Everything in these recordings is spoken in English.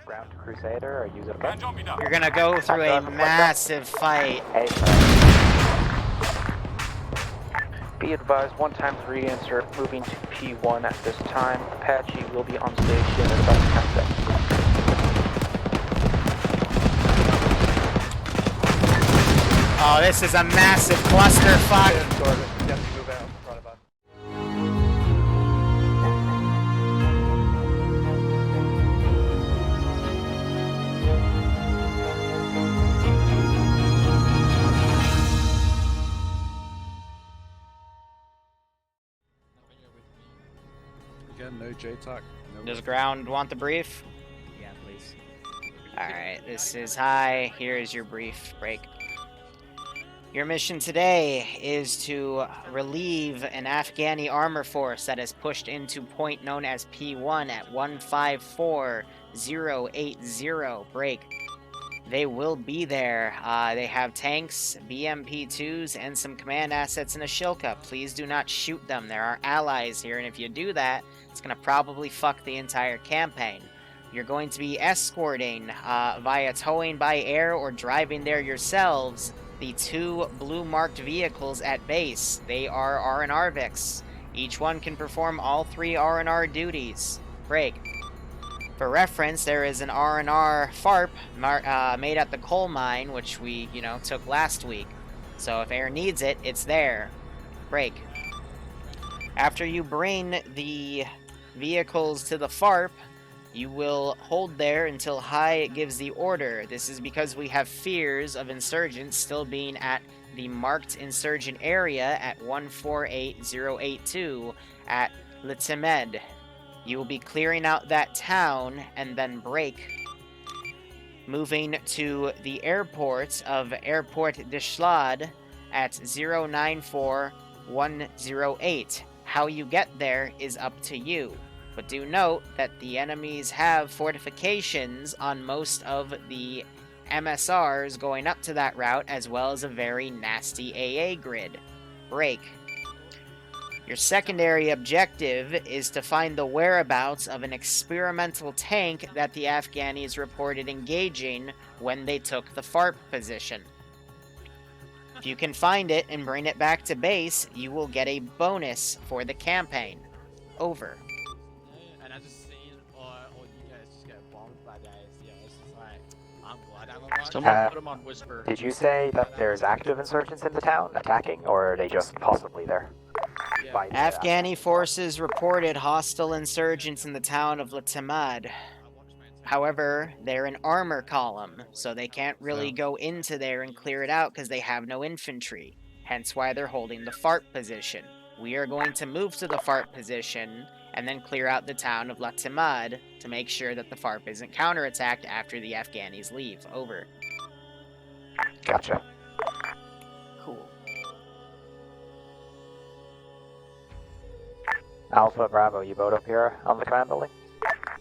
Ground Crusader, are you okay? You're gonna go through a massive fight. Hey, be advised, 1x reinsert moving to P1 at this time. Apache will be on station in about 10 seconds. Oh, this is a massive clusterfuck. Again, no JTAC. No. Does ground want the brief? Yeah, please. Alright, this is high. Here is your brief. Break. Your mission today is to relieve an Afghani armor force that has pushed into point known as P1 at 154080. Break. They will be there. They have tanks, BMP-2s, and some command assets in a Shilka. Please do not shoot them. There are allies here, and if you do that, it's going to probably fuck the entire campaign. You're going to be escorting via towing by air or driving there yourselves the 2 blue-marked vehicles at base. They are R&R Vics. Each one can perform all 3 R&R duties. Break. For reference, there is an R&R FARP made at the coal mine, which we, took last week. So if air needs it, it's there. Break. After you bring the vehicles to the FARP, you will hold there until High gives the order. This is because we have fears of insurgents still being at the marked insurgent area at 148082 at Lcpl. You will be clearing out that town and then break. Moving to the airport of Airport Dishlad at 094108. How you get there is up to you. But do note that the enemies have fortifications on most of the MSRs going up to that route, as well as a very nasty AA grid. Break. Your secondary objective is to find the whereabouts of an experimental tank that the Afghanis reported engaging when they took the FARP position. If you can find it and bring it back to base, you will get a bonus for the campaign. Over. And I just seen all you guys just get bombed by guys. Yeah, it's just like, I'm glad I'm a Someone put them on whisper. Did you say that there's active insurgents in the town attacking, or are they just possibly there? Yeah. Afghani forces reported hostile insurgents in the town of Lcpl. However, they're an armor column, so they can't really go into there and clear it out because they have no infantry. Hence why they're holding the FARP position. We are going to move to the FARP position and then clear out the town of Lcpl to make sure that the FARP isn't counterattacked after the Afghanis leave. Over. Gotcha. Cool. Alpha, Bravo, you both up here on the command building?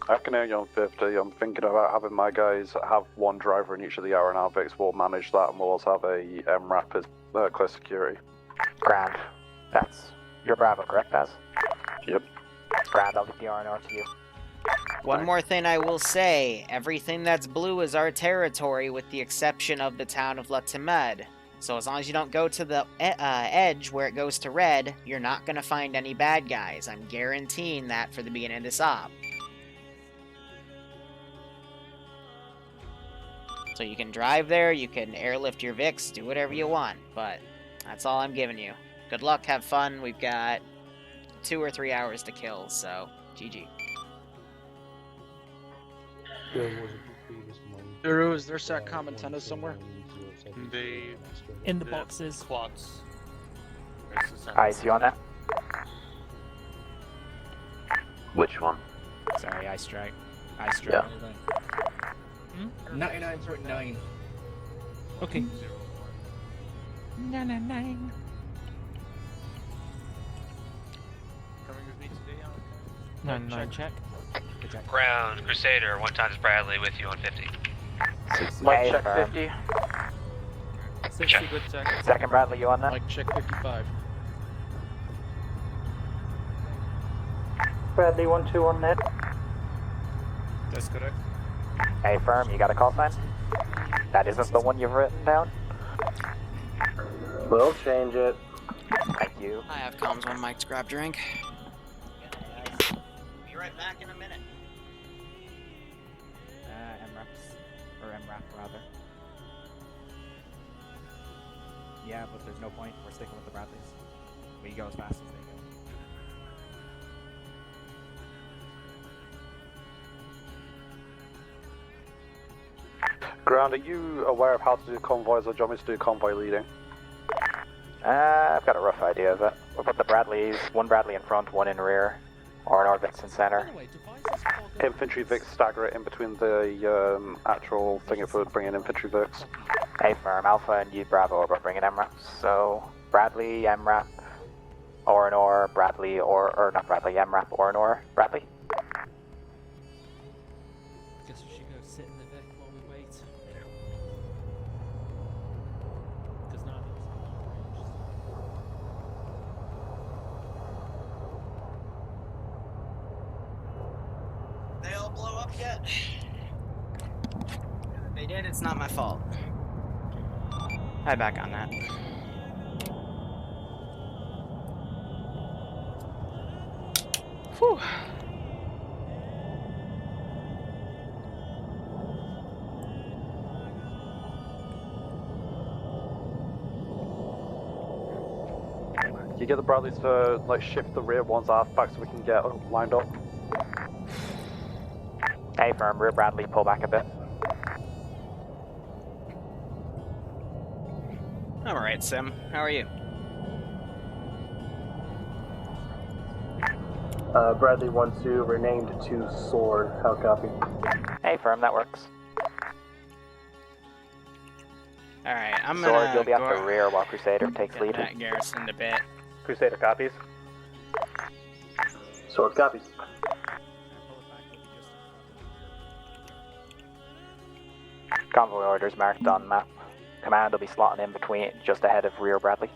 I can hear you on 50. I'm thinking about having my guys have one driver in each of the R&R Vics. We'll manage that, and we'll also have a MRAP as close security. Grand. You're Bravo, correct, Baz? Yep. Grand, I'll give the R&R to you. One more thing I will say, everything that's blue is our territory with the exception of the town of Lcpl. So as long as you don't go to the edge where it goes to red, you're not going to find any bad guys. I'm guaranteeing that for the beginning of this op. So you can drive there, you can airlift your Vics, do whatever you want, but that's all I'm giving you. Good luck, have fun. We've got 2 or 3 hours to kill, so GG. Liru, is there SATCOM antennas somewhere? In the boxes. Quads. I see you on that. Which one? Sorry, I strike. Yeah. 99.9. Okay. 999. Coming with me today on 99 check. Ground Crusader, 1x Bradley with you on 50. Mike, check 50. 60, good check. Second Bradley, you on that? Mike, check 55. Bradley, 1-2 on net. That's correct. Hey, firm, you got a call sign? That isn't the one you've written down? We'll change it. Thank you. I have comms when Mike's grab drink. Be right back in a minute. MRAPs. Or MRAP, rather. Yeah, but there's no point. We're sticking with the Bradleys. We go as fast as they go. Ground, are you aware of how to do convoys, or do you want me to do convoy leading? I've got a rough idea of it. We'll put the Bradleys, one Bradley in front, one in rear, or an Orvix in center. Infantry Vics stagger it in between the actual thing if we're bringing infantry Vics. Hey, firm, Alpha and you, Bravo, are both bringing MRAPs. So, Bradley, MRAP, or an or, Bradley, or not Bradley, MRAP, or an or, Bradley. Guess we should go sit in the Vic while we wait. Because now it's long range. They all blow up yet? If they did, it's not my fault. Hi back on that. Whew. You get the Bradleys to like shift the rear ones aft back so we can get lined up. Hey, firm, rear Bradley, pull back a bit. I'm alright, Sim. How are you? Bradley 1-2, renamed to Sword. How copy? Hey, firm, that works. Alright, I'm Sword, gonna you'll be go up the rear while Crusader takes get lead. that garrison to bit. Crusader copies. Sword copies. Convoy orders marked on map. Command will be slotting in between, just ahead of rear Bradley.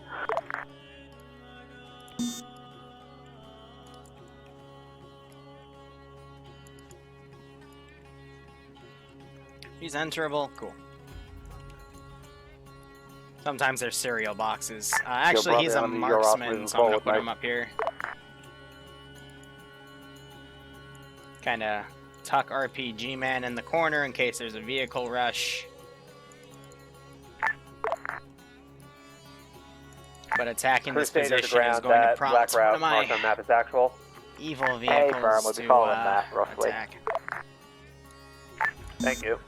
He's enterable. Cool. Sometimes they're cereal boxes. Actually, he's a marksman, so I'm gonna put him up here. Kinda tuck RPG man in the corner in case there's a vehicle rush. But attacking this position is going to prompt one of my map is actual. evil Hey, vehicles firm, we'll be to following that, roughly. attack. Thank you.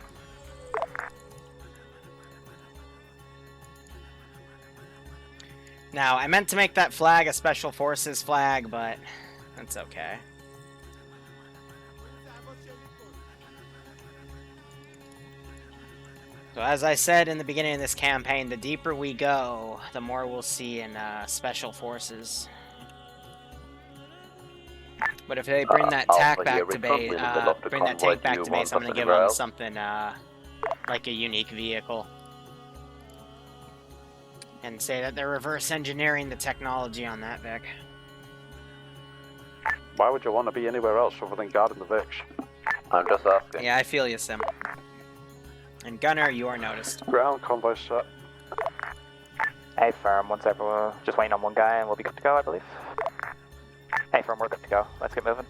Now, I meant to make that flag a Special Forces flag, but that's okay. So as I said in the beginning of this campaign, the deeper we go, the more we'll see in Special Forces. But if they bring that tack back to base, bring that tank back to base, I'm gonna give them something like a unique vehicle. And say that they're reverse engineering the technology on that Vic. Why would you want to be anywhere else other than guarding the Vic? I'm just asking. Yeah, I feel you, Sim. And Gunner, you are noticed. Ground convoy set. Hey, firm, once everyone, just waiting on one guy and we'll be good to go, I believe. Hey, firm, we're good to go. Let's get moving.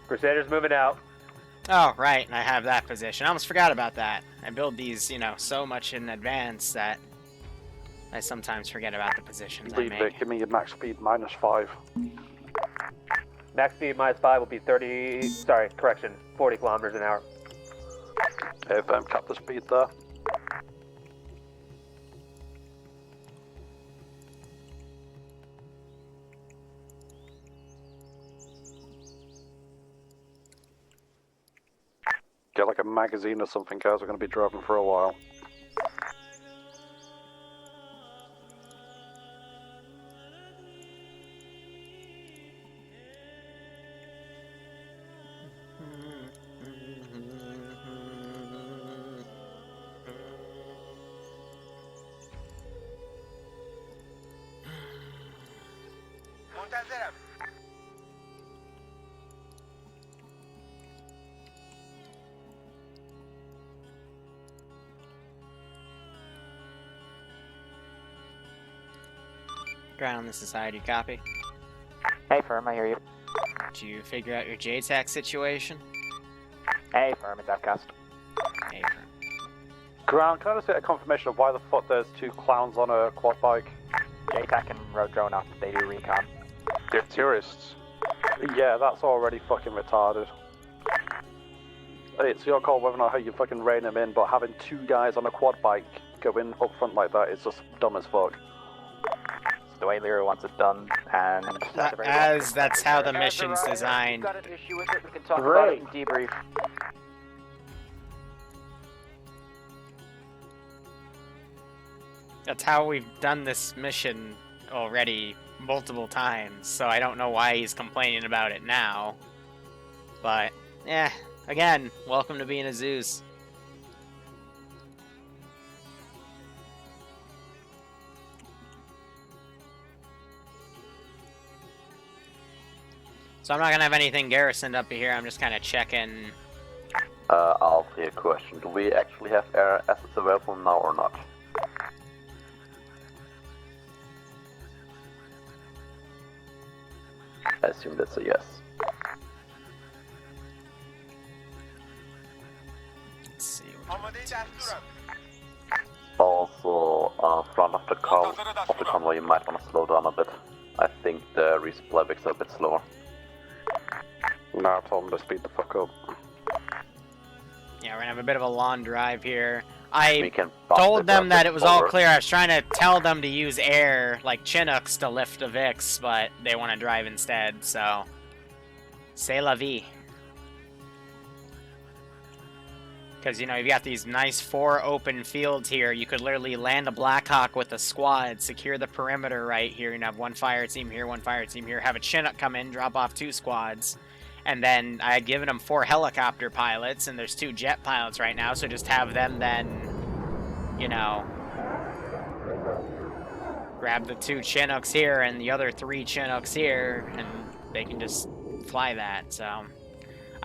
Crusader's moving out. Oh, right, and I have that position. I almost forgot about that. I build these, you know, so much in advance that I sometimes forget about the positions I Lead make. Vic, give me your max speed -5. Max speed -5 will be 40 kilometers an hour. Hey, firm, cap the speed there. Get like a magazine or something, guys. We're going to be driving for a while. Ground, this is Heidi, copy. Hey, firm, I hear you. Did you figure out your JTAC situation? Hey, firm, it's Outcast. Hey, firm. Ground, can I just get a confirmation of why the fuck there's two clowns on a quad bike? JTAC and road drone up, they do recon. They're tourists. Yeah, that's already fucking retarded. It's your call whether or not how you fucking rein them in, but having two guys on a quad bike going up front like that is just dumb as fuck. It's the way Liru wants it done, and That's how the mission's designed. Got an issue with it, we can talk about it and debrief. That's how we've done this mission already multiple times, so I don't know why he's complaining about it now. But, again, welcome to being a Zeus. So I'm not gonna have anything garrisoned up here, I'm just kind of checking. I'll see a question. Do we actually have air assets available now or not? I assume that's a yes. Let's see. Also, front of the convoy, you might want to slow down a bit. I think the resupply bags are a bit slower. No, I told them to speed the fuck up. Yeah, we're gonna have a bit of a long drive here. I We can bump told them that a it was bit all forward. clear. I was trying to tell them to use air, like Chinooks, to lift the Vix, but they want to drive instead, so... C'est la vie. Because, you know, you've got these nice 4 open fields here. You could literally land a Blackhawk with a squad, secure the perimeter right here, and have one fire team here, one fire team here, have a Chinook come in, drop off 2 squads. And then I had given them 4 helicopter pilots, and there's 2 jet pilots right now, so just have them then, you know, grab the 2 Chinooks here and the other 3 Chinooks here, and they can just fly that, so...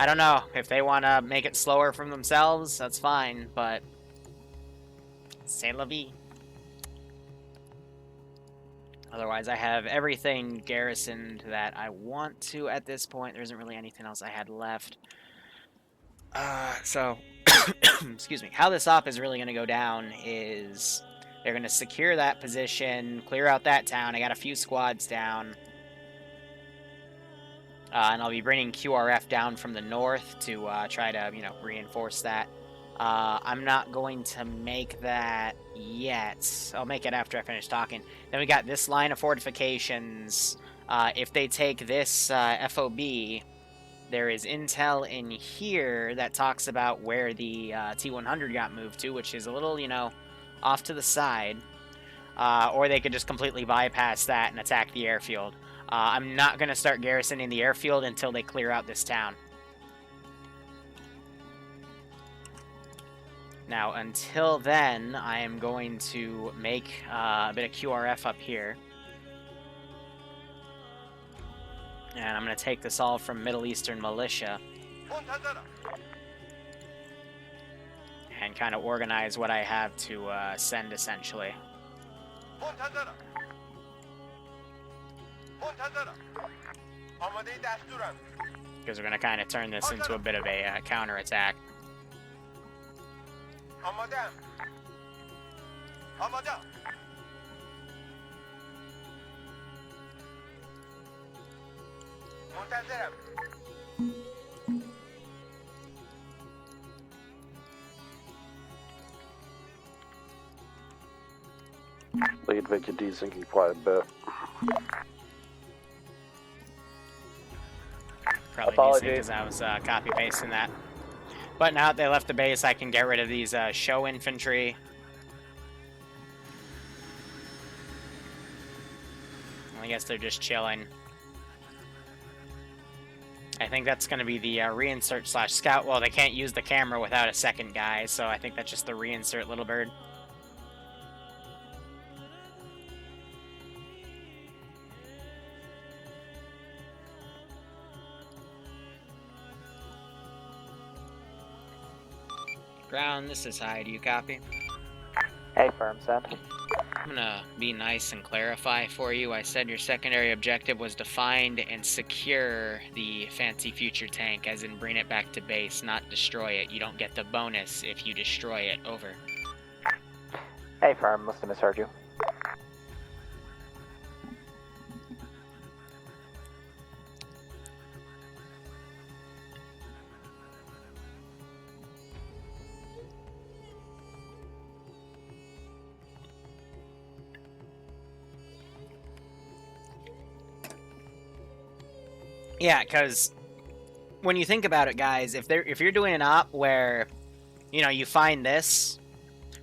I don't know. If they want to make it slower from themselves, that's fine, but... C'est la vie. Otherwise, I have everything garrisoned that I want to at this point. There isn't really anything else I had left. So, excuse me. How this op is really going to go down is they're going to secure that position, clear out that town. I got a few squads down. And I'll be bringing QRF down from the north to try to, you know, reinforce that. I'm not going to make that yet. I'll make it after I finish talking. Then we got this line of fortifications. If they take this FOB, there is intel in here that talks about where the T-100 got moved to, which is a little, you know, off to the side. Or they could just completely bypass that and attack the airfield. I'm not going to start garrisoning the airfield until they clear out this town. Now, until then, I am going to make a bit of QRF up here. And I'm going to take this all from Middle Eastern Militia. And kind of organize what I have to send, essentially. Because we're going to kind of turn this into a bit of a counterattack. Lead Vic, you're desyncing quite a bit. Probably easy because I was copy-pasting that. But now that they left the base, I can get rid of these show infantry. I guess they're just chilling. I think that's going to be the reinsert / scout. Well, they can't use the camera without a second guy, so I think that's just the reinsert little bird. Ground, this is High. Do you copy? Hey, firm, send. I'm gonna be nice and clarify for you. I said your secondary objective was to find and secure the Fancy Future tank, as in bring it back to base, not destroy it. You don't get the bonus if you destroy it. Over. Hey, firm, must have misheard you. Yeah, because when you think about it, guys, if you're doing an op where, you know, you find this,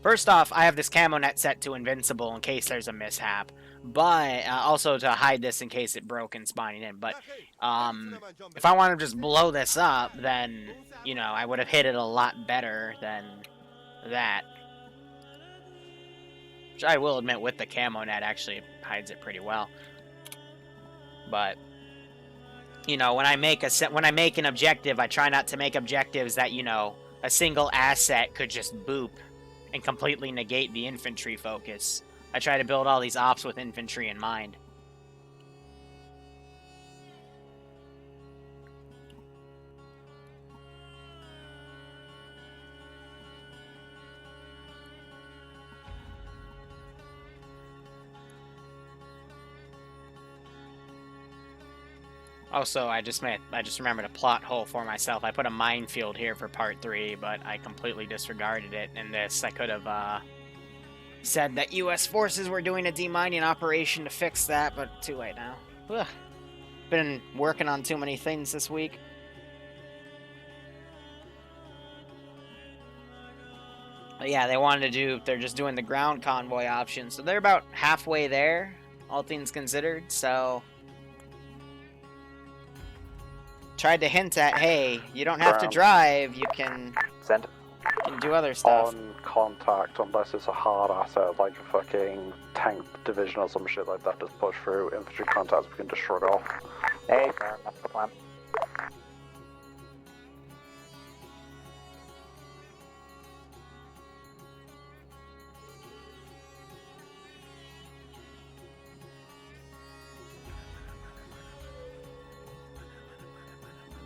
first off, I have this camo net set to invincible in case there's a mishap, but also to hide this in case it broke and spawning in. But if I want to just blow this up, then, you know, I would have hit it a lot better than that. Which I will admit, with the camo net, actually hides it pretty well. But you know, when I make an objective, I try not to make objectives that, you know, a single asset could just boop and completely negate the infantry focus. I try to build all these ops with infantry in mind. Also, I just remembered a plot hole for myself. I put a minefield here for part 3, but I completely disregarded it in this. I could have said that U.S. forces were doing a demining operation to fix that, but too late now. Ugh. Been working on too many things this week. But yeah, they're just doing the ground convoy option, so they're about halfway there, all things considered, so tried to hint at, hey, you don't have to drive, you can do other stuff. On contact, unless it's a hard asset like a fucking tank division or some shit like that, just push through infantry contacts, we can just shrug off. Hey, firm, that's the plan.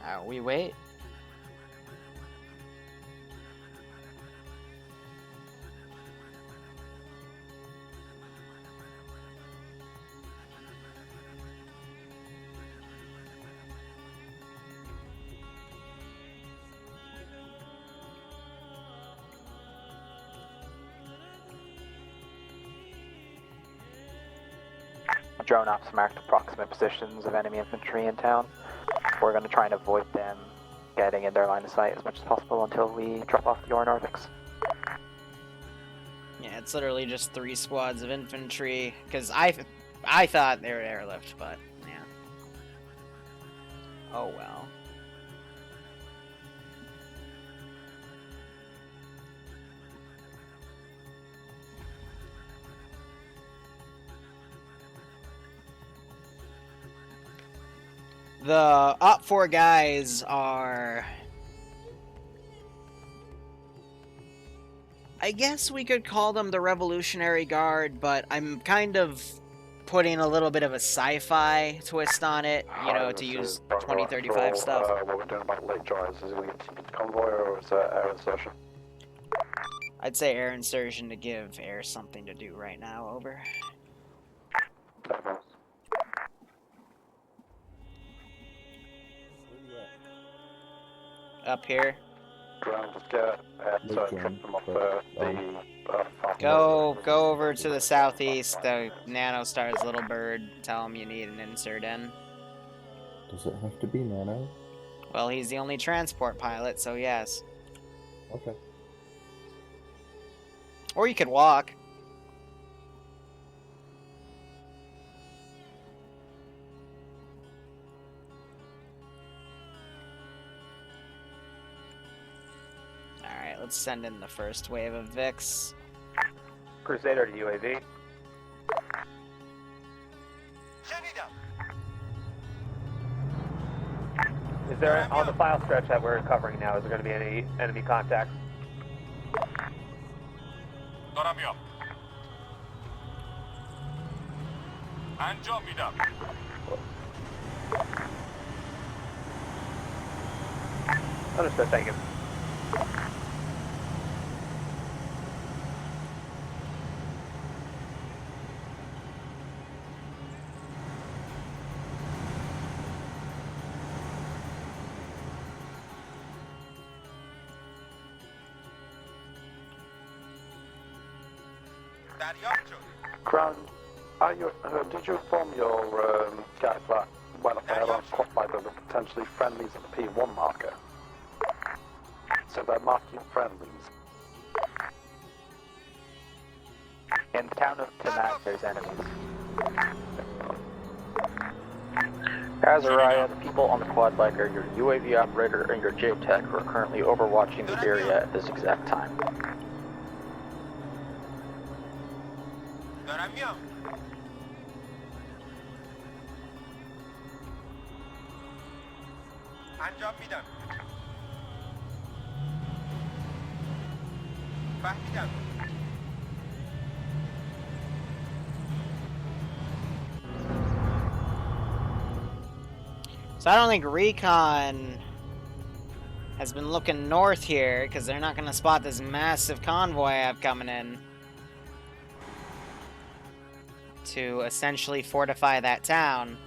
Now we wait. Drone ops marked approximate positions of enemy infantry in town. We're going to try and avoid them getting in their line of sight as much as possible until we drop off the Norvix. Yeah, it's literally just 3 squads of infantry, because I thought they were airlift, but yeah. Oh well. The Op 4 guys are, I guess we could call them the Revolutionary Guard, but I'm kind of putting a little bit of a sci-fi twist on it, you know, to use 2035 stuff. What we're doing about late drives, is it convoy or is it air insertion? I'd say air insertion to give air something to do right now, over. Up here. Ground, just get air to drop them off Go over to the southeast, the Nanostar's little bird. Tell him you need an insert in. Does it have to be Nano? Well, he's the only transport pilot, so yes. Okay. Or you could walk. Alright, let's send in the first wave of Vix. Crusader to UAV. Is there, on the file stretch that we're covering now, is there going to be any enemy contacts? Understood, thank you. Crown, did you inform your guys that when a fire alarm popped by there were potentially friendlies at the P1 marker? So they're marking friendlies. In the town of Tamak, there's enemies. Azariah, the people on the quad biker, your UAV operator, and your JTech are currently overwatching the area at this exact time. So I don't think Recon has been looking north here, because they're not going to spot this massive convoy I have coming in to essentially fortify that town.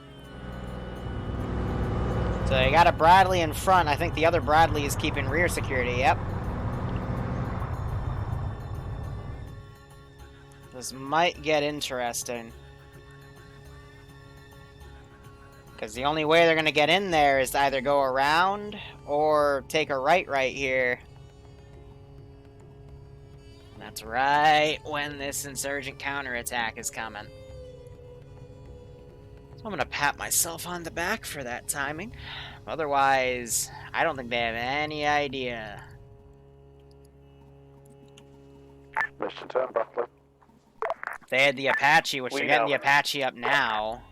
So they got a Bradley in front. I think the other Bradley is keeping rear security. Yep. This might get interesting. Because the only way they're going to get in there is to either go around or take a right here. And that's right when this insurgent counterattack is coming. So I'm going to pat myself on the back for that timing. Otherwise, I don't think they have any idea. Mission turn, Butler. They had the Apache, which they're getting the Apache up now.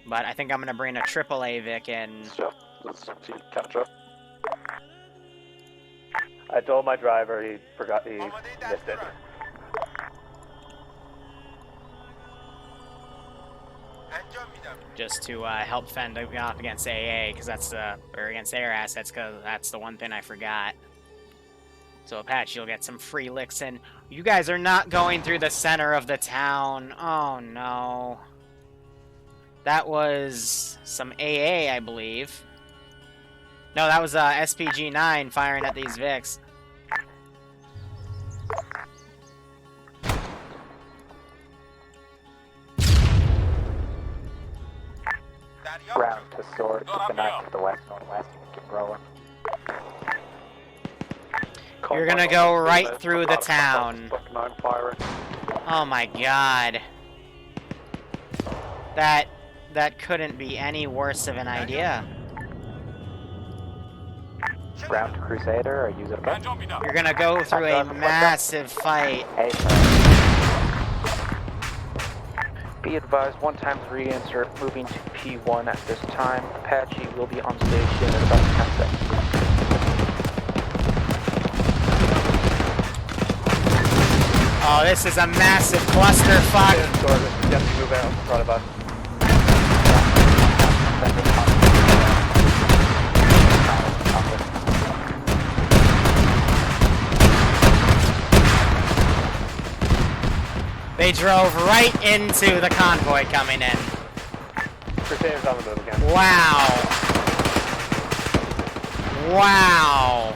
But I think I'm going to bring a AAA Vic in. Sure. Let's see, catch up. I told my driver he missed it. Just to help fend off against AA, because that's or against air assets, because that's the one thing I forgot. So Apache will get some free licks in. You guys are not going through the center of the town. Oh no. That was some AA, I believe. No, that was SPG-9 firing at these Vics. Ground to sword, connect to the west-northwest, keep rolling. You're gonna go right through the town. Oh my god. That couldn't be any worse of an idea. Ground to Crusader, or use it okay? You're gonna go through a massive fight. Hey, be advised, 1x3 insert moving to P1 at this time. Apache will be on station in about 10 seconds. Oh, this is a massive clusterfuck. Just move out in front of us. They drove right into the convoy coming in. Crusader's on the move again. Wow. Wow.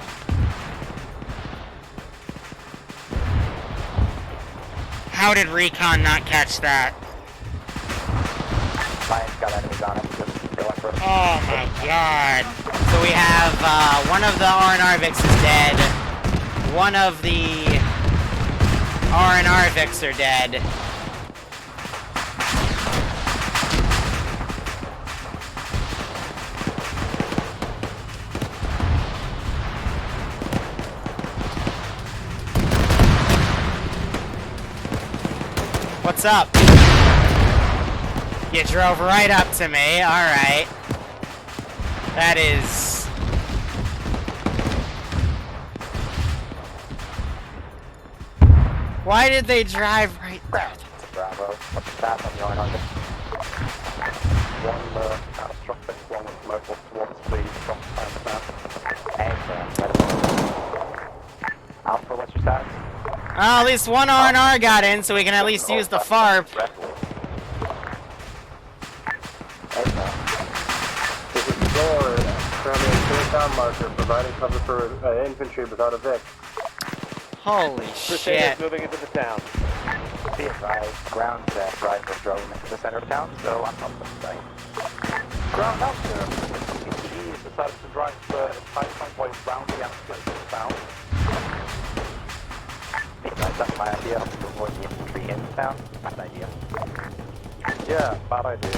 How did Recon not catch that? Lion's got enemies on him, just keep going for it. Oh my god. So we have, one of the R&R Vics is dead. One of the R&R Vics are dead. What's up? You drove right up to me, alright. That is... Why did they drive right there? Bravo. What's the path on the R&R? one catastrophic, one with mobile towards the drop time now. Alpha, what's your status? Oh, at least one R&R got in, so we can at least use the FARP. This is Sword, currently in clear town marker, providing cover for infantry without a Vic. Holy shit. Moving into the town. Be advised, ground rifle drove into the center of town, so I'm on the site. Ground out there. He's decided to drive the entire convoy round the outskirts of town. That's my idea. To avoid the infantry in town. Bad idea. Yeah, bad idea.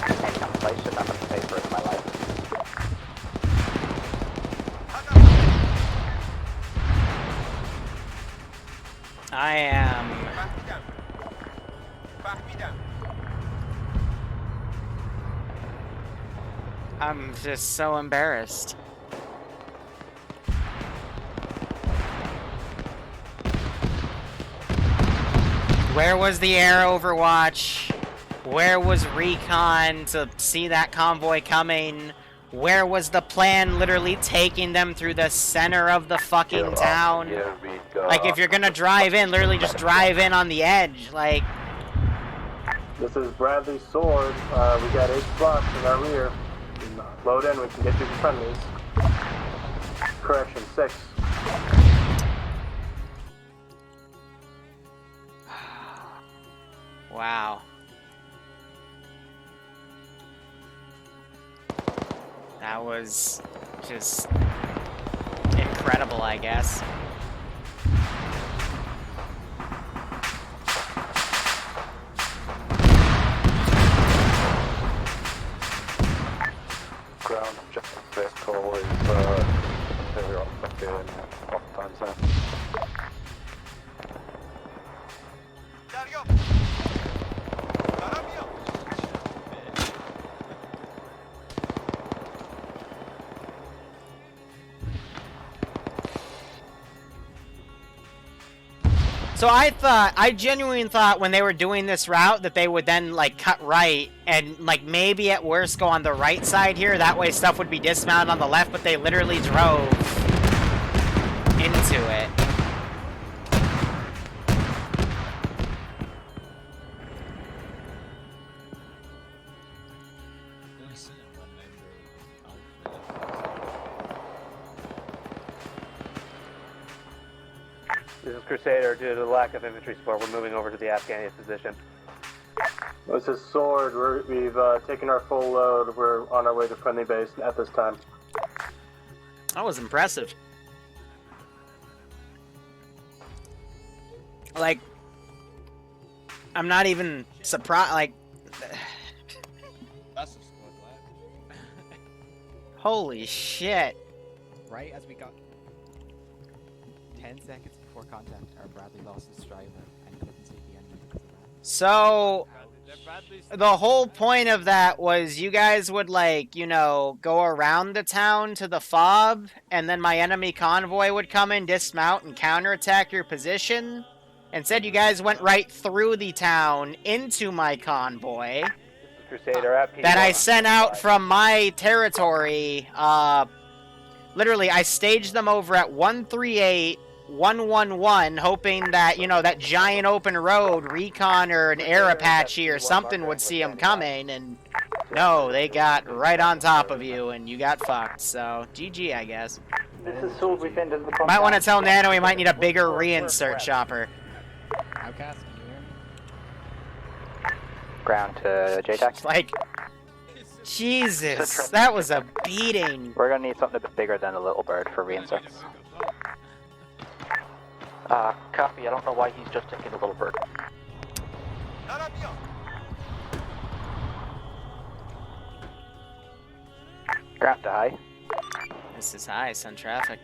Any consolation, I'm gonna pay for it in my life. I am... I'm just so embarrassed. Where was the air overwatch? Where was recon to see that convoy coming? Where was the plan literally taking them through the center of the fucking town? Here we go. Like, if you're gonna drive in, literally just drive in on the edge, like... This is Bradley Sword. We got 8 spots in our rear. Load in, we can get you the friendlies. Correction, 6. Wow. That was just incredible, I guess. Ground objective vehicle is very off in off time zone. So I genuinely thought when they were doing this route that they would then, like, cut right and, like, maybe at worst go on the right side here. That way stuff would be dismounted on the left, but they literally drove into it. This is Crusader. Due to the lack of infantry support, we're moving over to the Afghani position. This is Sword. We've taken our full load. We're on our way to friendly base at this time. That was impressive. Like, I'm not even surprised, like... That's a squad left. Holy shit. Right as we got 10 seconds before contact, our Bradley lost his driver and couldn't see the enemy because of that. So, the whole point of that was you guys would, like, you know, go around the town to the FOB, and then my enemy convoy would come in, dismount, and counterattack your position. Instead, you guys went right through the town into my convoy Crusader at P1. that I sent out from my territory. Literally, I staged them over at 138, 111, hoping that, you know, that giant open road, recon or an air Apache or something would see them coming, and no, they got right on top of you, and you got fucked, so GG, I guess. This is Sword. We've ended the Might want to tell Nano we might need a bigger reinsert chopper. Outcast, can you hear me? Ground to JTAC. Like, Jesus, that was a beating. We're gonna need something a bit bigger than a little bird for reinserts. Copy, I don't know why he's just taking a little bird. Ground to high. This is high, sun traffic.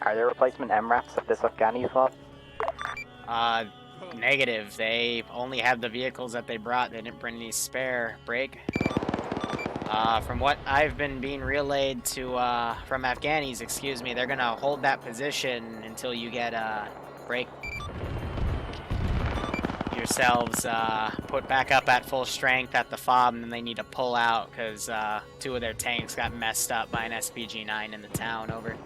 Are there replacement MRAPs at this Afghani you thought? Negative. They only had the vehicles that they brought. They didn't bring any spare. Break. From what I've been being relayed to, from Afghanis, excuse me, they're gonna hold that position until you get, break. You're yourselves put back up at full strength at the FOB, and then they need to pull out because 2 of their tanks got messed up by an SPG-9 in the town. Over.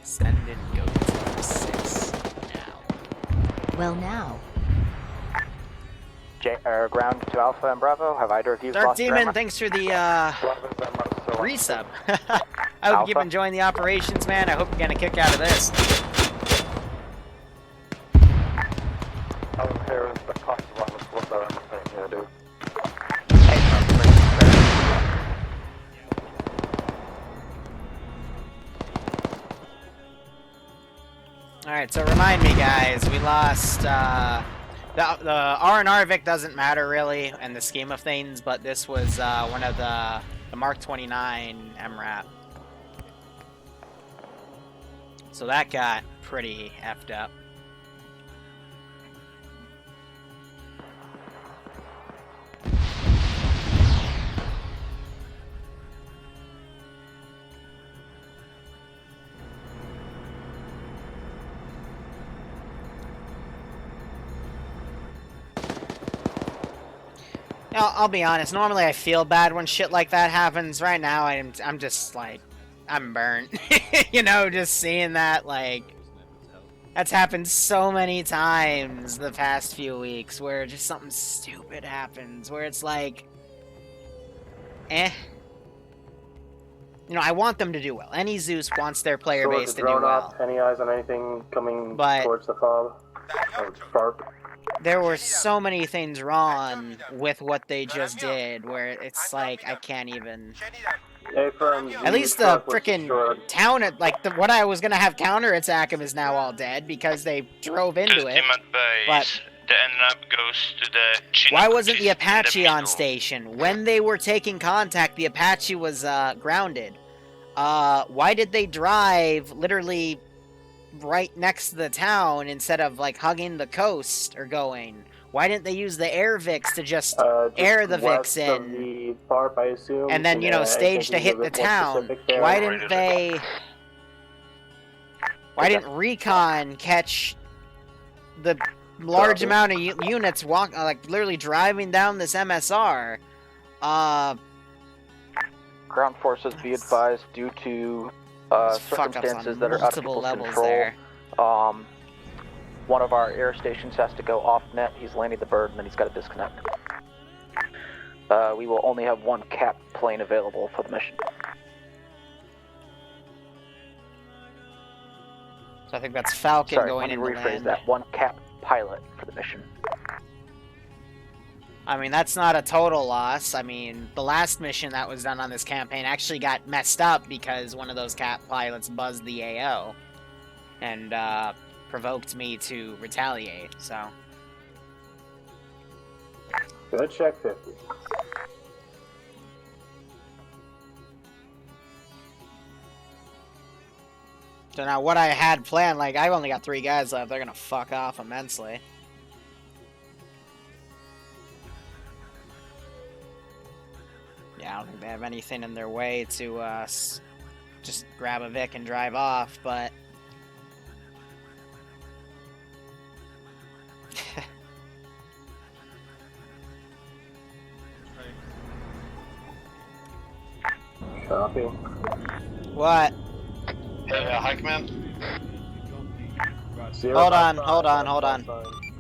Send in goats for 6 now. Well now. Ground to Alpha and Bravo. Have either of you Dark lost your Demon, MRAP? thanks for the resub. I hope you've been enjoying the operations, man. I hope you're gonna kick out of this. Oh, here is the cost of what they're anything here, dude. Alright, so remind me, guys, we lost, the R&R Vic doesn't matter, really, in the scheme of things, but this was, one of the Mark 29 MRAP. So that got pretty effed up. Now, I'll be honest, normally I feel bad when shit like that happens. Right now, I'm just, like, I'm burnt. You know, just seeing that, like, that's happened so many times the past few weeks, where just something stupid happens, where it's like, eh. You know, I want them to do well. Any Zeus wants their player base to do well. Any eyes on anything coming But towards the FOB? Or FARP? there were so many things wrong with what they just did, where it's like, I can't even... At least the frickin' town, what I was gonna have counter-attack him is now all dead, because they drove into it. But why wasn't the Apache on station? When they were taking contact, the Apache was, grounded. Why did they drive literally right next to the town instead of, like, hugging the coast or going? Why didn't they use the air Vics to just air the Vics in? The FARP, I assume, and then, you know, stage to hit the town. Why didn't they... Why didn't Recon catch the large amount of units like, literally driving down this MSR? Ground forces, be advised, due to circumstances that are out of people's control. There. One of our air stations has to go off net. He's landing the bird and then he's got to disconnect. We will only have one cap plane available for the mission. So I think that's Falcon going in. Sorry, let me rephrase that. One cap pilot for the mission. I mean, that's not a total loss. I mean, the last mission that was done on this campaign actually got messed up because one of those cap pilots buzzed the AO. And, provoked me to retaliate, so... Good check 50. So now what I had planned, like, I've only got 3 guys left, they're gonna fuck off immensely. Yeah, I don't think they have anything in their way to, just grab a Vic and drive off, but... Copy. What? Hey, hi, command. Hold on.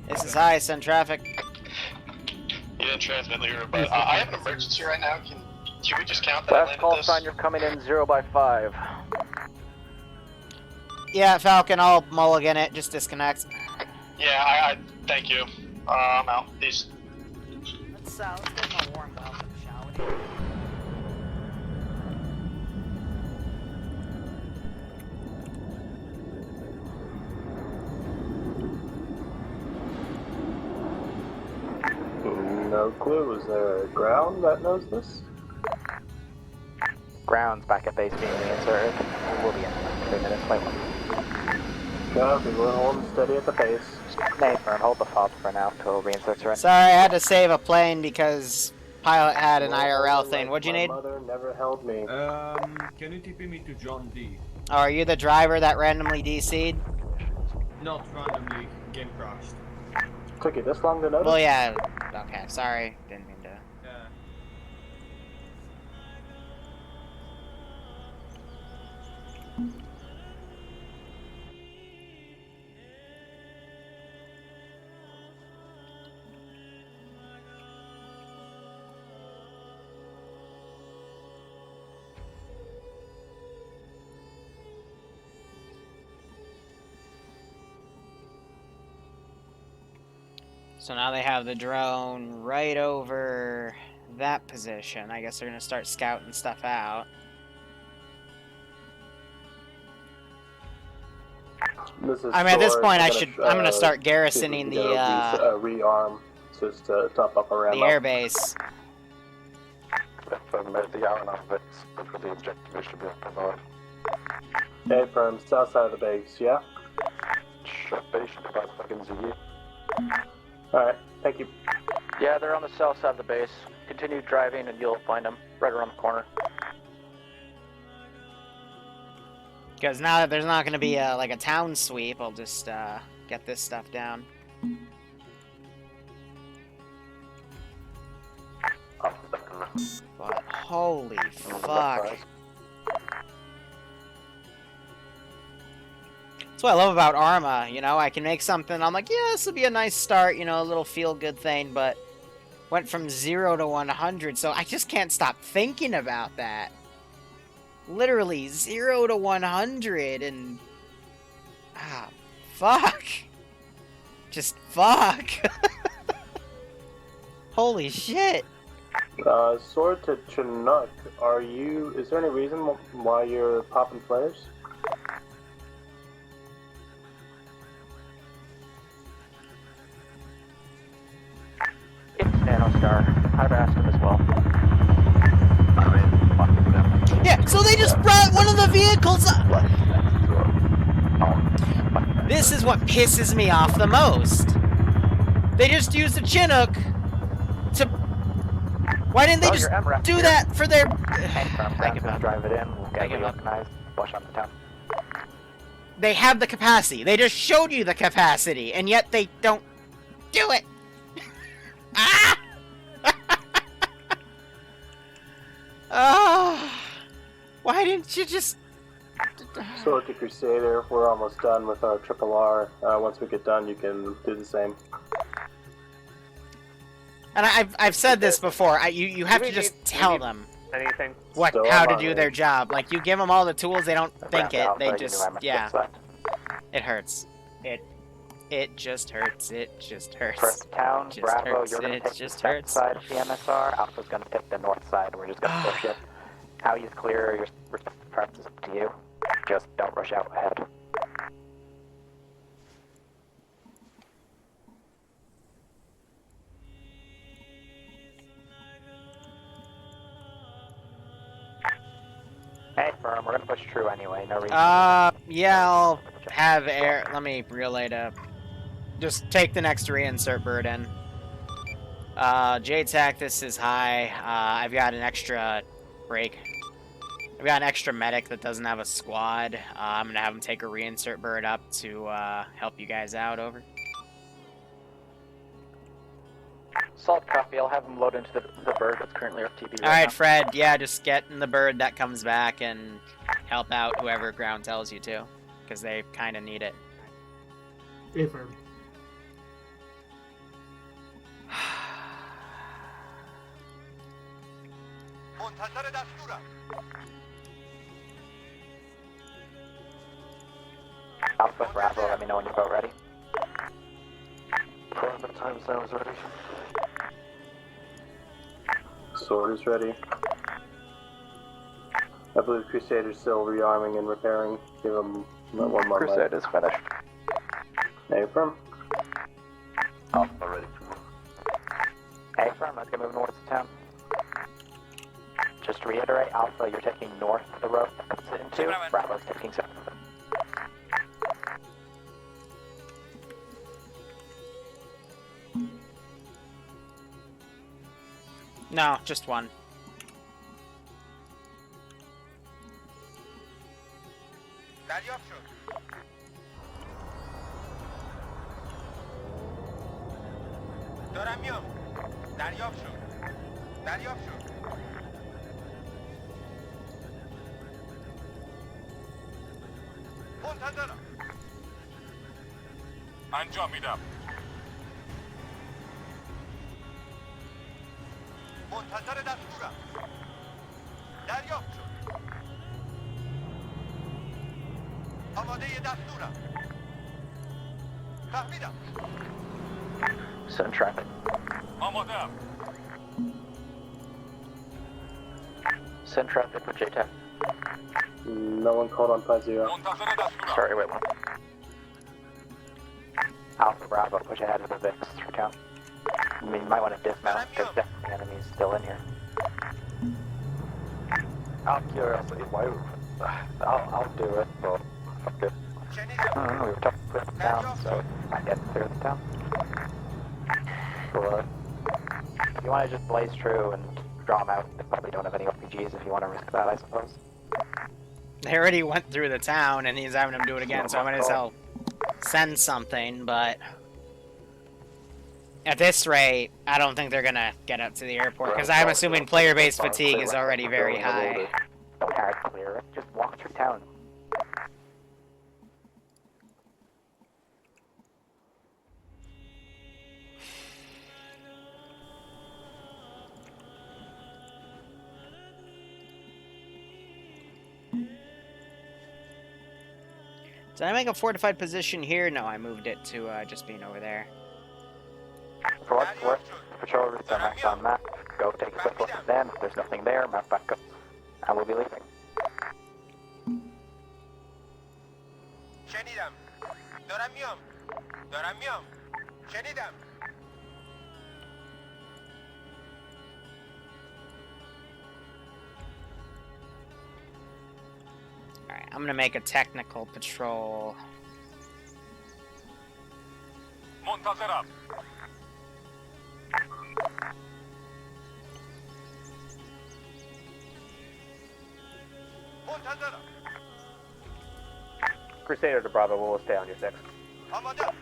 This is high, send traffic. You didn't transmit, Liru, but I have an emergency right now. Can we just count that? Last call sign, you're coming in 0 by 5. Yeah, Falcon, I'll mulligan it, just disconnect. Yeah, I thank you. I'm out. Peace. Let's give him a warm welcome, shall we? No clue. Is there a ground that knows this? Ground's back at base being reinserted. We will be in 3 minutes. Wait 1. Copy. We're holding steady at the base. Nathan, hold the FOB for now till reinserts are in. Sorry, I had to save a plane because pilot had an IRL thing. What'd you need? My mother never held me. Can you TP me to John D? Oh, are you the driver that randomly DC'd? Not randomly, game crashed. Took you this long to notice? Well, yeah. Okay, sorry. Didn't mean to. Yeah. So now they have the drone right over that position. I guess they're gonna start scouting stuff out. I mean, at this point, I'm gonna start garrisoning the rearm just to top up our the ammo. airbase. The hour and a half bits, but for the objective is to be able to provide. Okay, from south side of the base, yeah? Should provide fucking ZE. Alright, thank you. Yeah, they're on the south side of the base. Continue driving and you'll find them right around the corner. Because now that there's not gonna be like a town sweep, I'll just get this stuff down. But holy fuck. That's what I love about Arma, you know, I can make something, I'm like, yeah, this will be a nice start, you know, a little feel-good thing, but went from 0 to 100, so I just can't stop thinking about that. Literally 0 to 100, and... ah, fuck. Just fuck. Holy shit. Sword to Chinook, is there any reason why you're popping flares? It's Nanostar. I've asked him as well. Yeah, so they just brought one of the vehicles up. This is what pisses me off the most. They just used the Chinook to... Why didn't they just do that for their... Thank you, drive it in, we'll get it organized, push on the town. They have the capacity. They just showed you the capacity, and yet they don't do it. Ah! Oh, why didn't you just... Sword to Crusader, we're almost done with our RRR. Once we get done, you can do the same. And I've said this before. You have to just tell them anything how to do their job. Like, you give them all the tools, they don't think it. They just, yeah. It hurts. It just hurts. It just hurts. First town, just Bravo, hurts. you're going It to take just the hurts. south side of the MSR, Alpha's going to take the north side, we're just going to push it. How you clear your respective parts is up to you. Just don't rush out ahead. Hey, firm, we're going to push true anyway, no reason. Yeah, I'll have air. Let me relay to... Just take the next reinsert bird in. JTAC, this is high. I've got an extra break. I've got an extra medic that doesn't have a squad. I'm gonna have him take a reinsert bird up to help you guys out, over. Salt copy, I'll have him load into the bird that's currently FTB right Alright, now. Fred, yeah, just get in the bird that comes back and help out whoever ground tells you to. Because they kind of need it. Affirm. Alpha Bravo, let me know when you're about ready. Private time sounds ready. Sword is ready. I believe Crusader's still rearming and repairing. Give him one more light. Crusader's finished. Affirm. Alpha ready to move. Hey, firm, let's get moving towards the town. Just to reiterate, Alpha, you're taking north of the road that comes into, Bravo's taking south of it. No, just one. دارم میام. دریافت شد. دریافت شد. منتظرم. انجام میدم. منتظر دستورم. دریافت شد. آماده دستورم. فهمیدم. Send traffic. آماده‌ام. Send traffic for JTAC. No one called on 5-0. منتظر دستورم. Sorry, wait one. Alpha Bravo, push ahead with the VIX for count. I mean, you might want to dismount, because definitely enemies still in here. Out of curiosity, why? I'll do it, but fuck it. I don't know, we were tough to clear the town, so I get to clear the town. Sure. If you want to just blaze through and draw them out, they probably don't have any RPGs if you want to risk that, I suppose. They already went through the town, and he's having them do it again, so I might as well send something, but... At this rate, I don't think they're gonna get up to the airport, because I'm assuming player-based fatigue is already very high. Don't hard clear it, just walk through town. Did I make a fortified position here? No, I moved it to just being over there. For what's worth, patrol routes are marked on map. Go take a quick look at them. If there's nothing there, map back up. And we'll be leaving. شنیدم. دارم میام. دارم میام. شنیدم. Alright, I'm gonna make a technical patrol. منتظرم. منتظرم. Crusader to Bravo, we'll stay on your 6. آماده.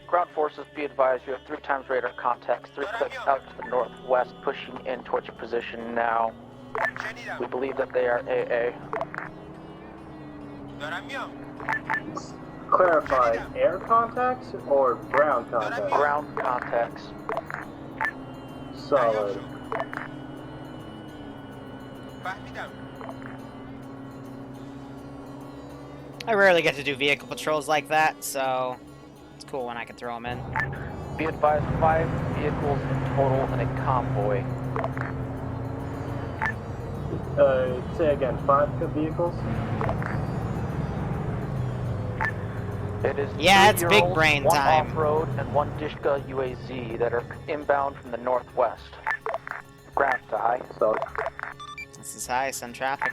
Ground forces, be advised, you have 3 times radar contacts, 3 clicks out to the northwest, pushing in towards your position now. We believe that they are AA. دارم میام. Clarify, air contacts or ground contacts? Ground contacts. Solid. فهمیدم. I rarely get to do vehicle patrols like that, so it's cool when I can throw them in. Be advised, 5 vehicles in total in a convoy. Say again, 5 vehicles? It is Yeah, it's big 3 brain Urals, 1 time. off-road, and 1 Dishka UAZ that are inbound from the northwest. Ground to high. So, This is high, send traffic.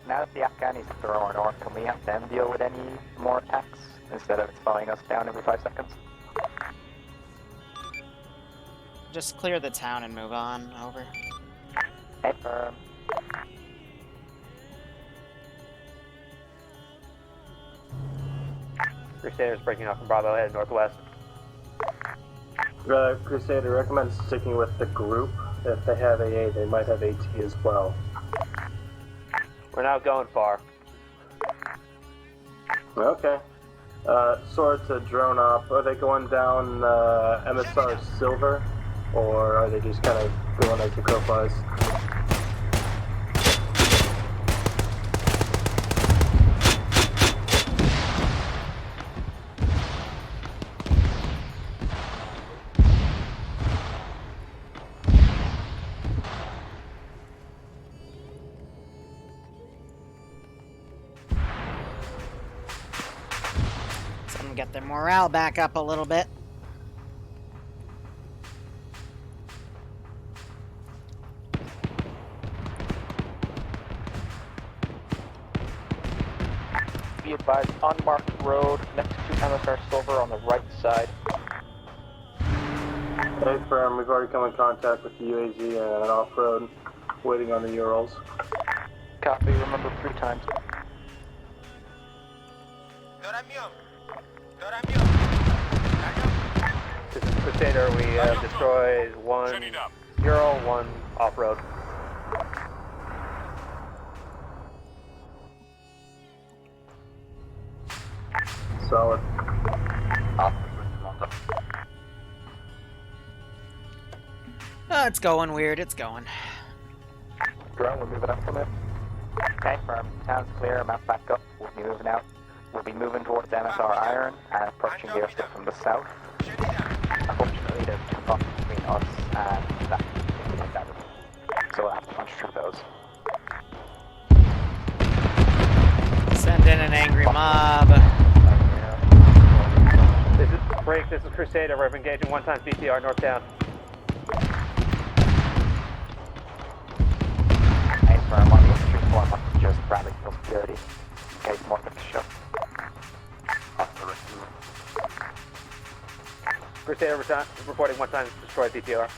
now that the Afghanis have their own north, can we have them deal with any more attacks instead of slowing us down every 5 seconds? Just clear the town and move on. Over. Affirm. Crusader's breaking off from Bravo, headed northwest. Crusader, recommend sticking with the group. If they have AA, they might have AT as well. We're not going far. Okay. Sword to drone up. Are they going down MSR Silver? Or are they just kind of going as the crow flies? Get their morale back up a little bit. Be advised, unmarked road next to MSR Silver on the right side. Hey, firm, we've already come in contact with the UAZ and an off-road, waiting on the Urals. Copy, remember 3 times. دارم میام. دارم میام. This is Crusader. We destroyed one Ural, one off-road. Solid. Oh, it's going weird, it's going. Drone, we're moving up from it. Okay, firm. Town's clear, mount back up. We'll be moving out. We'll be moving towards MSR Iron and approaching the airstrip from the south. Unfortunately, there's two bombs between us and that. So we'll have to punch through those. Send in an angry mob. This is Break, this is Crusader. We're engaging 1 times BTR north down. Hey, firm. On the infantry form, just Bradley full security. In case more things show. Crusader reporting 1 time destroyed BTR.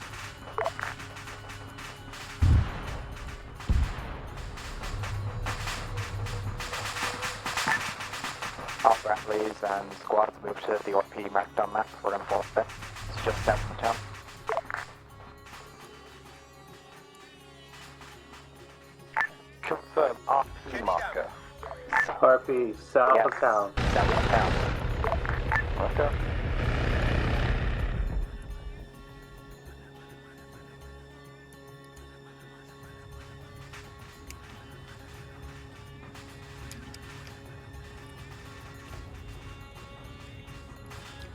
All Bradleys and squads move to the OP marked on map. We're going to fall there. It's just south of town. Confirm RP marker. RP, south of town. South of town. Okay.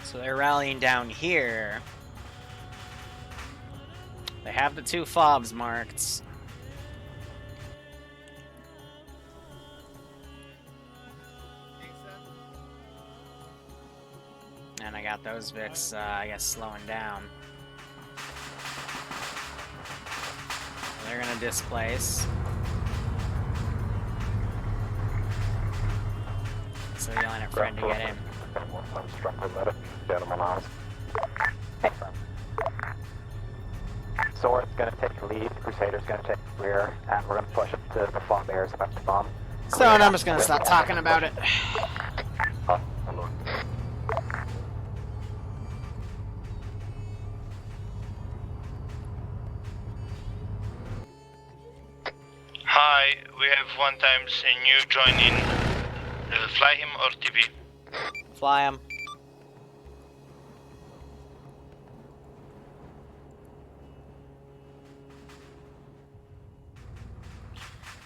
So they're rallying down here. They have the 2 fobs marked. And I got those Vics, I guess, slowing down. They're gonna displace. So yelling at friend to get in. Hey, firm. Sword's gonna take the lead, Crusader's gonna take the rear, and we're gonna push up to the bomb bears about to bomb. So I'm just gonna stop talking about it. Hi, we have 1 times a new join in. Fly him or TV? Fly him.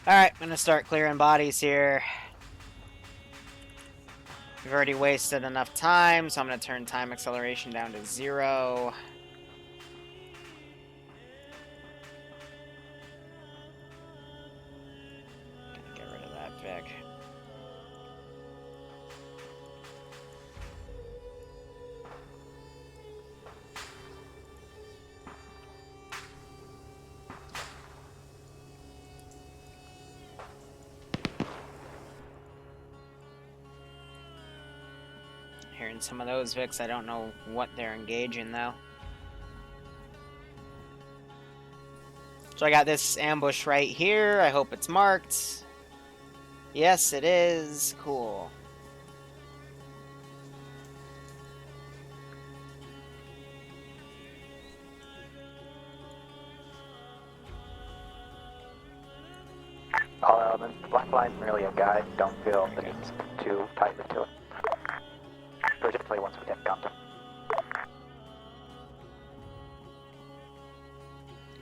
Alright, I'm gonna start clearing bodies here. We've already wasted enough time, so I'm gonna turn time acceleration down to 0. Gonna get rid of that Vic. Hearing some of those Vics, I don't know what they're engaging though. So I got this ambush right here. I hope it's marked. Yes, it is. Cool. All elements, the black line's merely a guide. Don't feel the need to tightly to it. Particularly once we get contact.